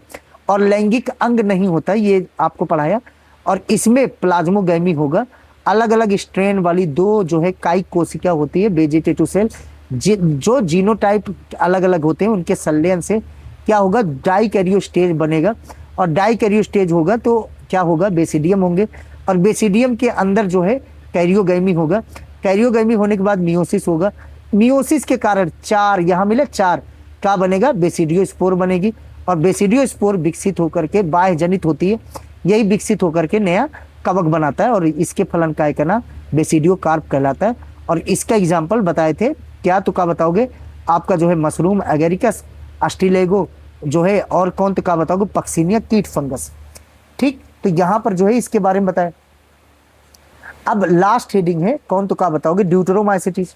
और लैंगिक अंग नहीं होता, ये आपको पढ़ाया। और इसमें प्लाज्मोगैमी होगा। अलग अलग स्ट्रेन वाली दो जो है कायिक कोशिका होती है, वेजिटेटिव सेल, जो जीनोटाइप अलग अलग होते हैं, उनके संलयन से क्या होगा? डाइकैरियो स्टेज बनेगा, और डाइकैरियो स्टेज होगा तो क्या होगा? बेसिडियम होंगे, और बेसिडियम के अंदर जो है कैरियोगैमी होगा। कैरियोगैमी होने के बाद मियोसिस होगा। मियोसिस के कारण चार, यहाँ मिले चार, क्या बनेगा? बेसिडियो स्पोर बनेगी, और बेसिडियो स्पोर विकसित होकर के बाह्य जनित होती है, यही विकसित होकर के नया कवक बनाता है, और इसके फलनकाय का नाम बेसिडियो कार्प कहलाता है। और इसका एग्जाम्पल बताए थे क्या? तो क्या बताओगे? आपका जो है मशरूम, एगेरिकस, अस्टिलेगो जो है, और कौन? तो क्या बताओगे? पक्सिनिया कीट फंगस। ठीक, तो यहाँ पर जो है इसके बारे में बताया। अब लास्ट हेडिंग है कौन? तो क्या बताओगे? ड्यूटेरोमाइसिटीज।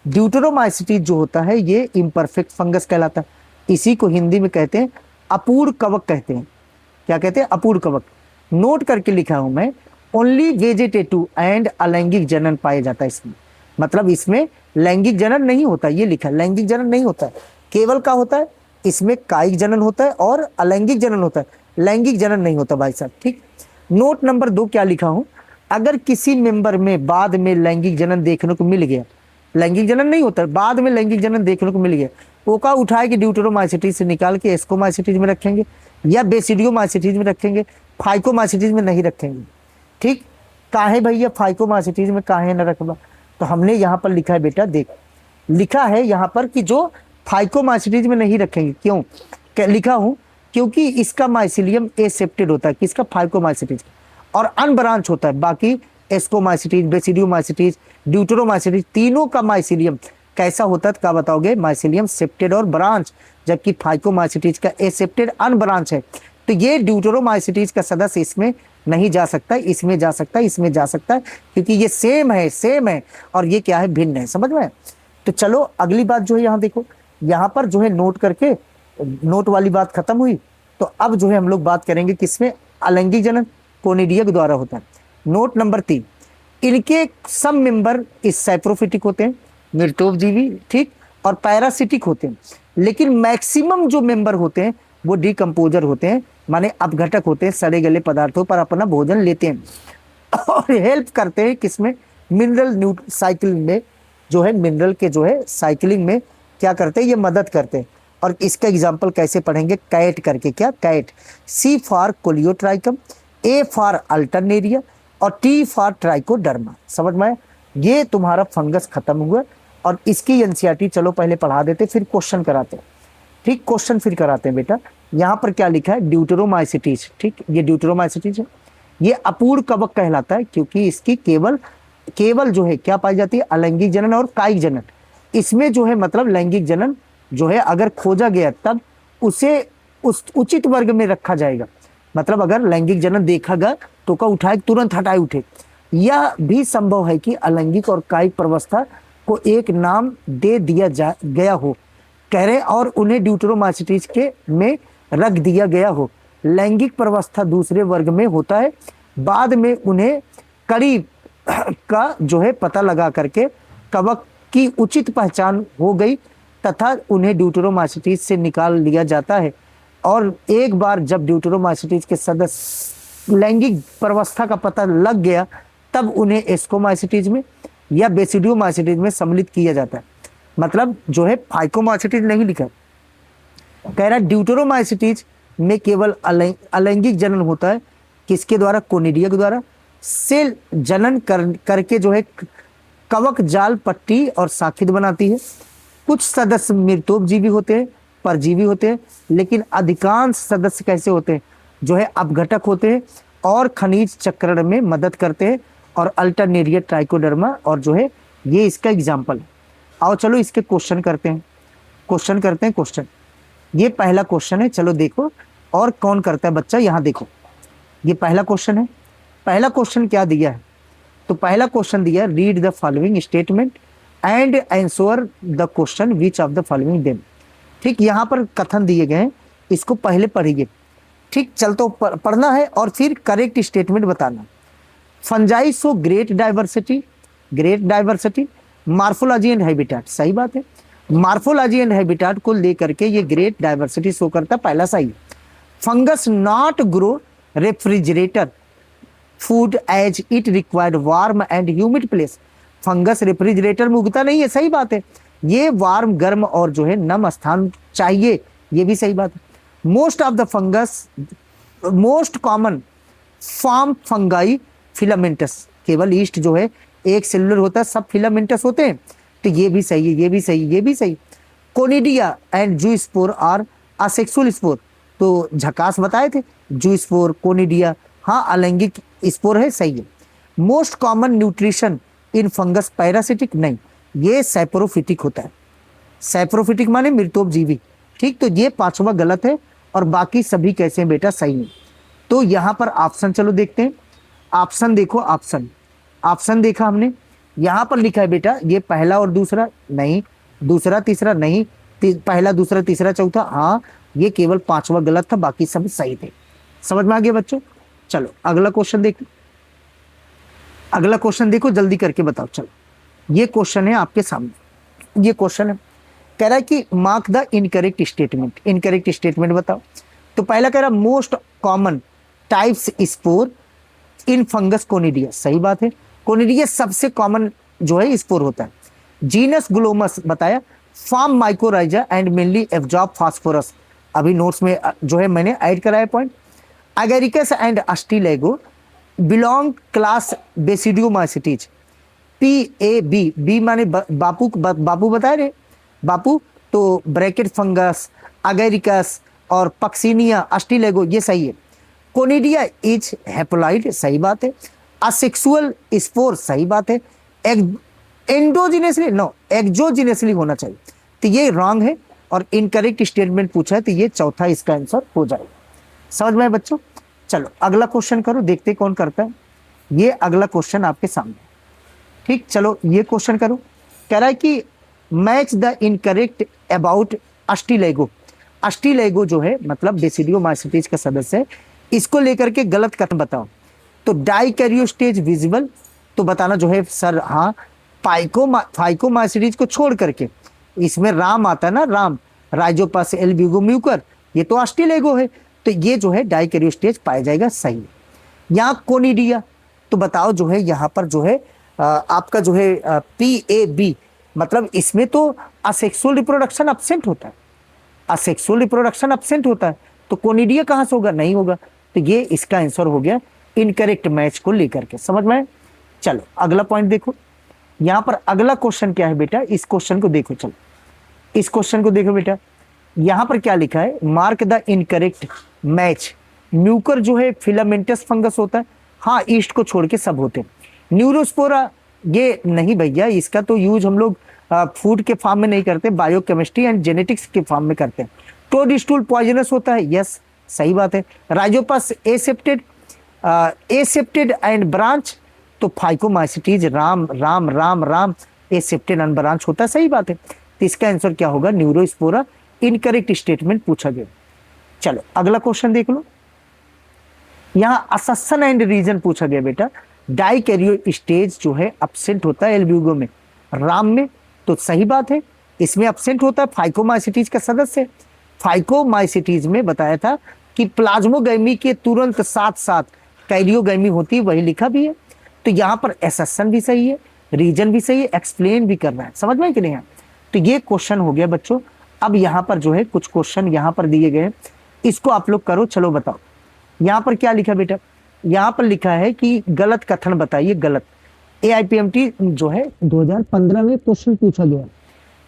ड्यूटेरोमाइसिटीज जो होता है ये इम्परफेक्ट फंगस कहलाता है। इसी को हिंदी में कहते हैं अपूर्ण कवक कहते हैं। क्या कहते हैं? अपूर्ण कवक। नोट करके लिखा हूं मैं, ओनली वेजिटेटिव एंड अलैंगिक जनन पाया जाता है इसमें, मतलब इसमें लैंगिक जनन नहीं होता, ये लिखा है लैंगिक जनन नहीं होता है, केवल क्या होता है? इसमें कायिक जनन होता है और अलैंगिक जनन होता है, लैंगिक जनन नहीं होता भाई साहब। ठीक, नोट नंबर 2 क्या लिखा हूं? अगर किसी मेंबर में बाद में लैंगिक जनन देखने को मिल गया, लैंगिक जनन नहीं होता, बाद में लैंगिक जनन देखने को मिल गया, वो का उठाए कि ड्यूटेरोमाइसिटीज से निकाल के एस्कोमाइसिटीज में रखेंगे या बेसिडियोमाइसिटीज में रखेंगे, फाइकोमाइसिटीज में नहीं रखेंगे। ठीक, काहे भैया फाइकोमाइसिटीज में काहे न रखबा? तो हमने यहाँ पर लिखा है बेटा, देख लिखा है यहाँ पर कि जो फाइकोमाइसिटीज में नहीं रखेंगे। क्यों लिखा हूँ? क्योंकि इसका माइसिलियम एसेप्टेड होता है, किसका? फाइकोमाइसिटीज, और अनब्रांच होता है। बाकी एस्कोमाइसिटीज, बेसिडियोमाइसिटीज, ड्यूटेरोमाइसिटीज, तीनों का माइसिलियम कैसा होता है? क्या बताओगे? माइसिलियम सेप्टेड और ब्रांच, जबकि फाइकोमाइसिटीज का एसेप्टेड अनब्रांच है। तो ये ड्यूटेरोमाइसिटीज का सदस्य इसमें नहीं जा सकता, इसमें जा सकता है, इसमें जा सकता है, क्योंकि ये सेम है और ये क्या है? भिन्न है। समझ में? तो चलो अगली बात जो है यहाँ देखो, यहाँ पर जो है नोट करके, नोट वाली बात खत्म हुई। तो अब जो है हम लोग बात करेंगे किसमें? अलैंगिक जनन कोनिडिया के द्वारा होता है। नोट नंबर 3, इनके सब मेंबर इस सैप्रोफिटिक होते हैं, मृतोपजीवी, ठीक, और पैरासिटिक होते हैं। लेकिन मैक्सिमम जो मेंबर होते हैं वो डिकम्पोजर होते हैं, माने अपघटक होते हैं, सड़े गले पदार्थों पर अपना भोजन लेते हैं और हेल्प करते हैं किसमें? मिनरल साइकिलिंग में, जो है मिनरल के जो है साइकिलिंग में क्या करते हैं? ये मदद करते हैं। और इसका एग्जाम्पल कैसे पढ़ेंगे? कैट करके। क्या? Cat. C for Colletotrichum, A for Alternaria और टी फॉर ट्राइकोडर्मा। समझ में? ये तुम्हारा फंगस खत्म हुआ। और इसकी एनसीईआरटी चलो पहले पढ़ा देते, फिर क्वेश्चन कराते हैं। ठीक, क्वेश्चन फिर कराते हैं बेटा। यहाँ पर क्या लिखा है? ड्यूटेरोमाइसिटीज। ठीक, ये ड्यूटेरोमाइसिटीज है। ये अपूर्ण कवक कहलाता है, क्योंकि इसकी केवल जो है क्या पाई जाती है? अलैंगिक जनन और कायिक जनन। इसमें जो है मतलब लैंगिक जनन जो है अगर खोजा गया तब उसे उस उचित वर्ग में रखा जाएगा। मतलब अगर लैंगिक जनन देखा गया तो का उठाए तुरंत हटाए उठे। यह भी संभव है कि अलैंगिक और कायिक प्रवस्था को एक नाम दे दिया गया हो, कह रहे, और उन्हें ड्यूटेरोमाइसिटीज के में रख दिया गया हो। लैंगिक प्रवस्था दूसरे वर्ग में होता है, बाद में उन्हें करीब का जो है पता लगा करके कवक की उचित पहचान हो गई तथा उन्हें ड्यूटेरोमाइसिटीज से निकाल लिया जाता है। और एक बार जब ड्यूटेरोमाइसिटीज के सदस्य लैंगिक प्रवस्था का पता लग गया तब उन्हें एस्कोमाइसिटीज में या बेसिडियोमाइसिटीज में सम्मिलित किया जाता है। मतलब जो है फाइकोमाइसिटीज नहीं लिखा, कह रहा ड्यूटेरोमाइसिटीज में केवल अलैंगिक जनन होता है। किसके द्वारा? कोनिडिया के द्वारा। सेल जनन करके जो है कवक जाल पट्टी और शाखित बनाती है। कुछ सदस्य मृतोपजीवी होते हैं, परजीवी होते हैं, लेकिन अधिकांश सदस्य कैसे होते हैं? जो है अपघटक होते हैं और खनिज चक्रण में मदद करते हैं, और अल्टरनेरिया, ट्राइकोडर्मा, और जो है ये इसका एग्जाम्पल है। आओ चलो इसके क्वेश्चन करते हैं। क्वेश्चन ये पहला क्वेश्चन है, चलो देखो और कौन करता है बच्चा। यहाँ देखो, ये पहला क्वेश्चन है। पहला क्वेश्चन क्या दिया है? तो पहला क्वेश्चन दिया, read the following statement and answer the question which of the following them. ठीक, यहाँ पर कथन दिए गए हैं, इसको पहले पढ़िए। ठीक, चल तो पढ़ना है और फिर करेक्ट स्टेटमेंट बताना। Fungi show great diversity, morphology and habitat. सही बात है, मार्फोलॉजी एंड हैबिटेट को लेकर के ये ग्रेट डाइवर्सिटी शो करता है, पहला सही। Fungus not grow refrigerator food as it required warm and humid place. Fungus refrigerator में उगता नहीं है, सही बात है। ये वार्म, गर्म और जो है नम स्थान चाहिए, ये भी सही बात है। Most of the fungus, most common form fungi filamentous, केवल ईस्ट जो है एक सेलुलर होता है, सब फिलामेंटस होते हैं, तो ये भी सही है, ये भी सही, ये भी सही। कोनिडिया एंड जू स्पोर आर असेक्सुअल स्पोर, तो झकास बताए थे, जू स्पोर, कोनिडिया, हाँ अलैंगिक स्पोर है, सही है। Most common nutrition in fungus parasitic, नहीं, ये सैप्रोफिटिक होता है। सैप्रोफिटिक माने मृतोपजीवी। ठीक, तो ये पांचवा गलत है और बाकी सभी कैसे हैं बेटा? सही है। तो यहाँ पर ऑप्शन चलो देखते हैं। ऑप्शन देखो, ऑप्शन देखा हमने, यहाँ पर लिखा है बेटा ये पहला और दूसरा नहीं, दूसरा तीसरा नहीं, पहला दूसरा तीसरा चौथा, हाँ ये केवल पांचवा गलत था, बाकी सब सही थे। समझ में आ गया बच्चों? चलो अगला क्वेश्चन देखो, अगला क्वेश्चन देखो, जल्दी करके बताओ। चलो ये क्वेश्चन है आपके सामने, ये क्वेश्चन है, कह रहा है कि mark the incorrect statement. Incorrect statement बताओ। तो पहला कह रहा most common types spore in fungus conidia, सही बात है। कोनिडिया सबसे कॉमन जो है स्पोर होता है। जीनस ग्लोमस बताया, form mycorrhiza and mainly absorb phosphorus, अभी नोट्स में जो है मैंने ऐड कराया point. Agaricus and Ustilago belong class basidiomycetes, PAB, B माने बापू, बापू बता रहे, बापू, तो ब्रैकेट फंगस, अगेरिकस और पक्सिनिया, अस्टिलेगो, ये सही है। कोनिडिया इज हेपोलाइट, सही बात है। असेक्सुअल स्पोर, सही बात है। एंडोजिनसली नो, एक्सोजिनसली होना चाहिए, तो ये रॉन्ग है और इनकरेक्ट स्टेटमेंट पूछा है, तो ये चौथा इसका आंसर हो जाएगा। समझ में आया बच्चों? चलो अगला क्वेश्चन करो, देखते कौन करता है। ये अगला क्वेश्चन आपके सामने, ठीक, चलो ये क्वेश्चन करो। कह रहा है कि match the incorrect about Ustilago. Ustilago जो है मतलब बेसिडियोमाइसीटीज का सदस्य है, इसको लेकर के गलत कथन बताओ। तो डाइकैरियोस्टेज विजिबल, तो बताना जो है सर हाँ, फाइकोमाइसीटीज को छोड़ करके इसमें राम आता है ना, राम, राइजोपस एल्ब्यूगोम्यूकर, ये तो अस्टिलेगो है, तो ये जो है डाइकैरियोस्टेज पाया जाएगा, सही है। यहाँ कोनिडिया, तो बताओ जो है यहाँ पर जो है आपका जो है PAB, मतलब इसमें तो असेक्सुअल रिप्रोडक्शन एब्सेंट होता है, असेक्सुअल रिप्रोडक्शन एब्सेंट होता है, तो कोनिडिया कहाँ से होगा, नहीं होगा, तो ये इसका आंसर हो गया इनकरेक्ट मैच को लेकर के। समझ में? चलो अगला पॉइंट देखो, यहाँ पर अगला क्वेश्चन क्या है बेटा, इस क्वेश्चन को देखो, चलो इस क्वेश्चन को देखो बेटा, यहाँ पर क्या लिखा है, mark the incorrect match. Mucor जो है फिलामेंटस फंगस होता है, हाँ ईस्ट को छोड़ के सब होते हैं। न्यूरोस्पोरा ये नहीं भैया, इसका तो यूज हम लोग फूड के फार्म में नहीं करते, बायोकेमिस्ट्री एंड जेनेटिक्स के फार्म में करते हैं। टोडस्टूल पॉइजनस होता है, यस सही बात है। राइजोपस एसेप्टेड एंड ब्रांच, तो phycomycetes Ram Ram Ram Ram, aseptate and branch होता है, सही बात है। तो इसका आंसर क्या होगा, न्यूरोस्पोरा, इनकरेक्ट स्टेटमेंट पूछा गया। चलो अगला क्वेश्चन देख लो, यहाँ अससन एंड रीजन पूछा गया बेटा। डाइकैरियो स्टेज जो है एब्सेंट होता है एल्ब्यूगो में, राम में, तो सही बात है, इसमें एब्सेंट होता है, फाइकोमाइसीटीज का सदस्य। फाइकोमाइसीटीज में बताया था कि प्लाज्मोगैमी के तुरंत साथ साथ कैरियोगैमी होती है, वही लिखा भी है, तो यहाँ पर अससन भी सही है, रीजन भी सही है, एक्सप्लेन भी करना है। समझ में कि नहीं है? तो ये क्वेश्चन हो गया बच्चों। अब यहाँ पर जो है कुछ क्वेश्चन यहाँ पर दिए गए, इसको आप लोग करो, चलो बताओ। यहाँ पर क्या लिखा बेटा, यहाँ पर लिखा है कि गलत कथन बताइए, गलत। AIPMT जो है 2015 में क्वेश्चन पूछा गया,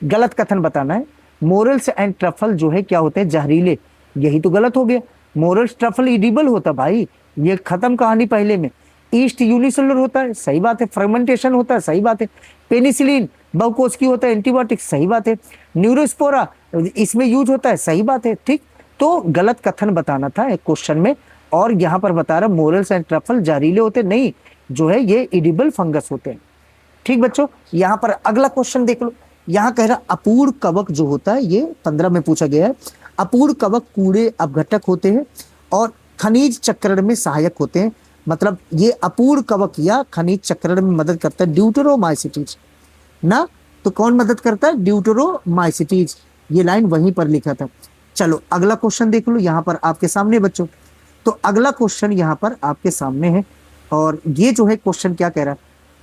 गलत कथन बताना है। मोरल्स एंड ट्रफल जो है क्या होते हैं, जहरीले, यही तो गलत हो गया। मोरल्स ट्रफल इडिबल होता भाई, ये खत्म कहानी पहले में। ईस्ट यूनिसेलुलर होता है, सही बात है। फ्रेगमेंटेशन होता है, सही बात है। पेनिसिलिन बहुकोशिकीय होता है, एंटीबायोटिक, सही बात है। न्यूरोस्पोरा इसमें यूज होता है, सही बात है, ठीक। तो गलत कथन बताना था एक क्वेश्चन में, और यहाँ पर बता रहा मोरल्स एंड ट्रफल जहरीले होते नहीं, जो है ये इडिबल फंगस होते हैं, ठीक बच्चों। यहाँ पर अगला क्वेश्चन देख लो, यहाँ कह रहा अपूर्ण कवक जो होता है, ये 15 में पूछा गया है। अपूर्ण कवक कूड़े अपघटक होते हैं और खनिज चक्रण में सहायक होते हैं, मतलब ये अपूर्ण कवक या खनिज चक्रण में मदद करता है, ड्यूटेरोमाइसीटीज ना, तो कौन मदद करता है, ड्यूटेरोमाइसीटीज, ये लाइन वहीं पर लिखा था। चलो अगला क्वेश्चन देख लो, यहाँ पर आपके सामने बच्चों। तो अगला क्वेश्चन यहाँ पर आपके सामने है, और ये जो है क्वेश्चन क्या कह रहा है,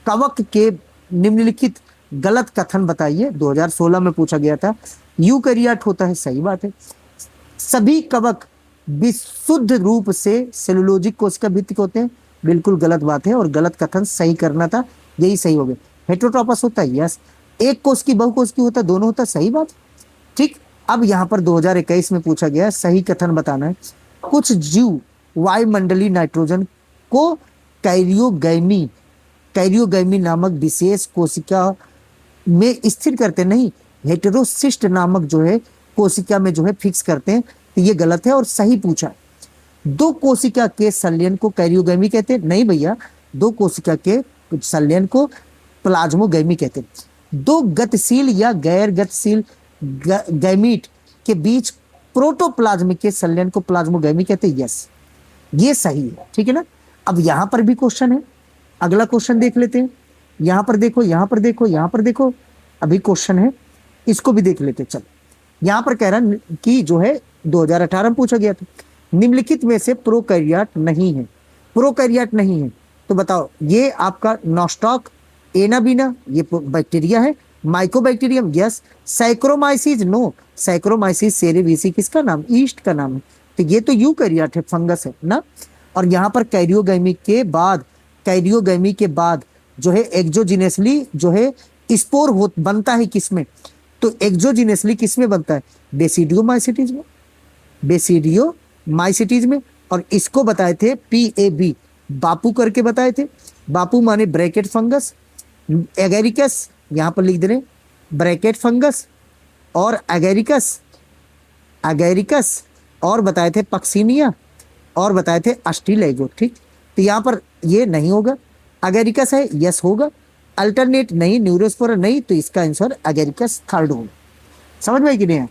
कवक के निम्नलिखित गलत कथन बताइए। 2016 में पूछा गया था। यूकैरियोट होता है, सही बात है। सभी कवक विशुद्ध रूप से सेलुलोजिक कोशिका भित्तिक होते हैं, बिल्कुल गलत बात है, और गलत कथन सही करना था, यही सही हो गया। हेटेरोट्रोपस होता है, यस। एक कोश की बहुकोश की होता है, दोनों होता है, सही बात, ठीक। अब यहाँ पर 2021 में पूछा गया है, सही कथन बताना है। कुछ जीव वायुमंडलीय नाइट्रोजन को कैरियोगैमी नामक विशेष कोशिका में स्थिर करते नहीं, हेटेरोसिस्ट नामक जो है कोशिका में जो है फिक्स करते हैं, तो ये गलत है और सही पूछा है। दो कोशिका के संलयन को कैरियोगैमी कहते हैं, नहीं भैया, दो कोशिका के संलयन को प्लाज्मोगैमी कहते हैं। दो गतिशील या गैर गतिशील गैमीट के बीच प्रोटोप्लाज्म के संलयन को प्लाज्मोगैमी कहते हैं, यस ये सही है, ठीक है ना। अब यहाँ पर भी क्वेश्चन है, अगला क्वेश्चन देख लेते हैं। यहाँ पर देखो, यहाँ पर देखो, यहाँ पर देखो, अभी क्वेश्चन है, इसको भी देख लेते हैं। चलो यहाँ पर कह रहा है कि जो है 2018 में पूछा गया था, निम्नलिखित में से प्रोकैरियोट नहीं है, प्रोकैरियोट नहीं है, तो बताओ ये आपका नॉस्टॉक एनाबीना, ये बैक्टीरिया है। Mycobacterium, yes. Saccharomyces, no, Saccharomyces cerevisiae किसका नाम, ईस्ट का नाम है, तो ये तो यूकैरियोट है, फंगस है ना। और यहाँ पर कैरियोगैमी के बाद जो है एक्सोजीनियसली जो है स्पोर हो बनता है किसमें, तो एक्सोजीनियसली किसमें बनता है, बेसिडियोमाइसिटीज में, बेसिडियोमाइसिटीज में। और इसको बताए थे PAB, बापू करके बताए थे। बापू माने ब्रैकेट फंगस, एगेरिकस यहां पर लिख दे रहे ब्रैकेट फंगस, और एगेरिकस एगेरिकस, और बताए थे पक्सिनिया, और बताए थे अस्टिलेगो। ठीक, तो यहाँ पर ये नहीं होगा, एगेरिकस है, यस होगा, अल्टरनेट नहीं, न्यूरोस्पोरा नहीं, तो इसका आंसर एगेरिकस थर्ड होगा। समझ में आई कि नहीं है?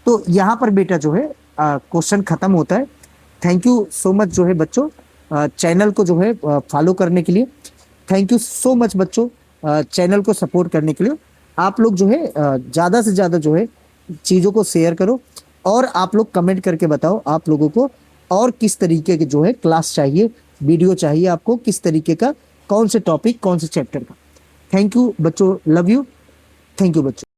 तो यहाँ पर बेटा जो है क्वेश्चन खत्म होता है। थैंक यू सो मच जो है बच्चों चैनल को जो है फॉलो करने के लिए। थैंक यू सो मच बच्चों चैनल को सपोर्ट करने के लिए। आप लोग जो है ज़्यादा से ज़्यादा जो है चीज़ों को शेयर करो, और आप लोग कमेंट करके बताओ आप लोगों को और किस तरीके के जो है क्लास चाहिए, वीडियो चाहिए आपको, किस तरीके का, कौन से टॉपिक, कौन से चैप्टर का। थैंक यू बच्चों, लव यू, थैंक यू बच्चों।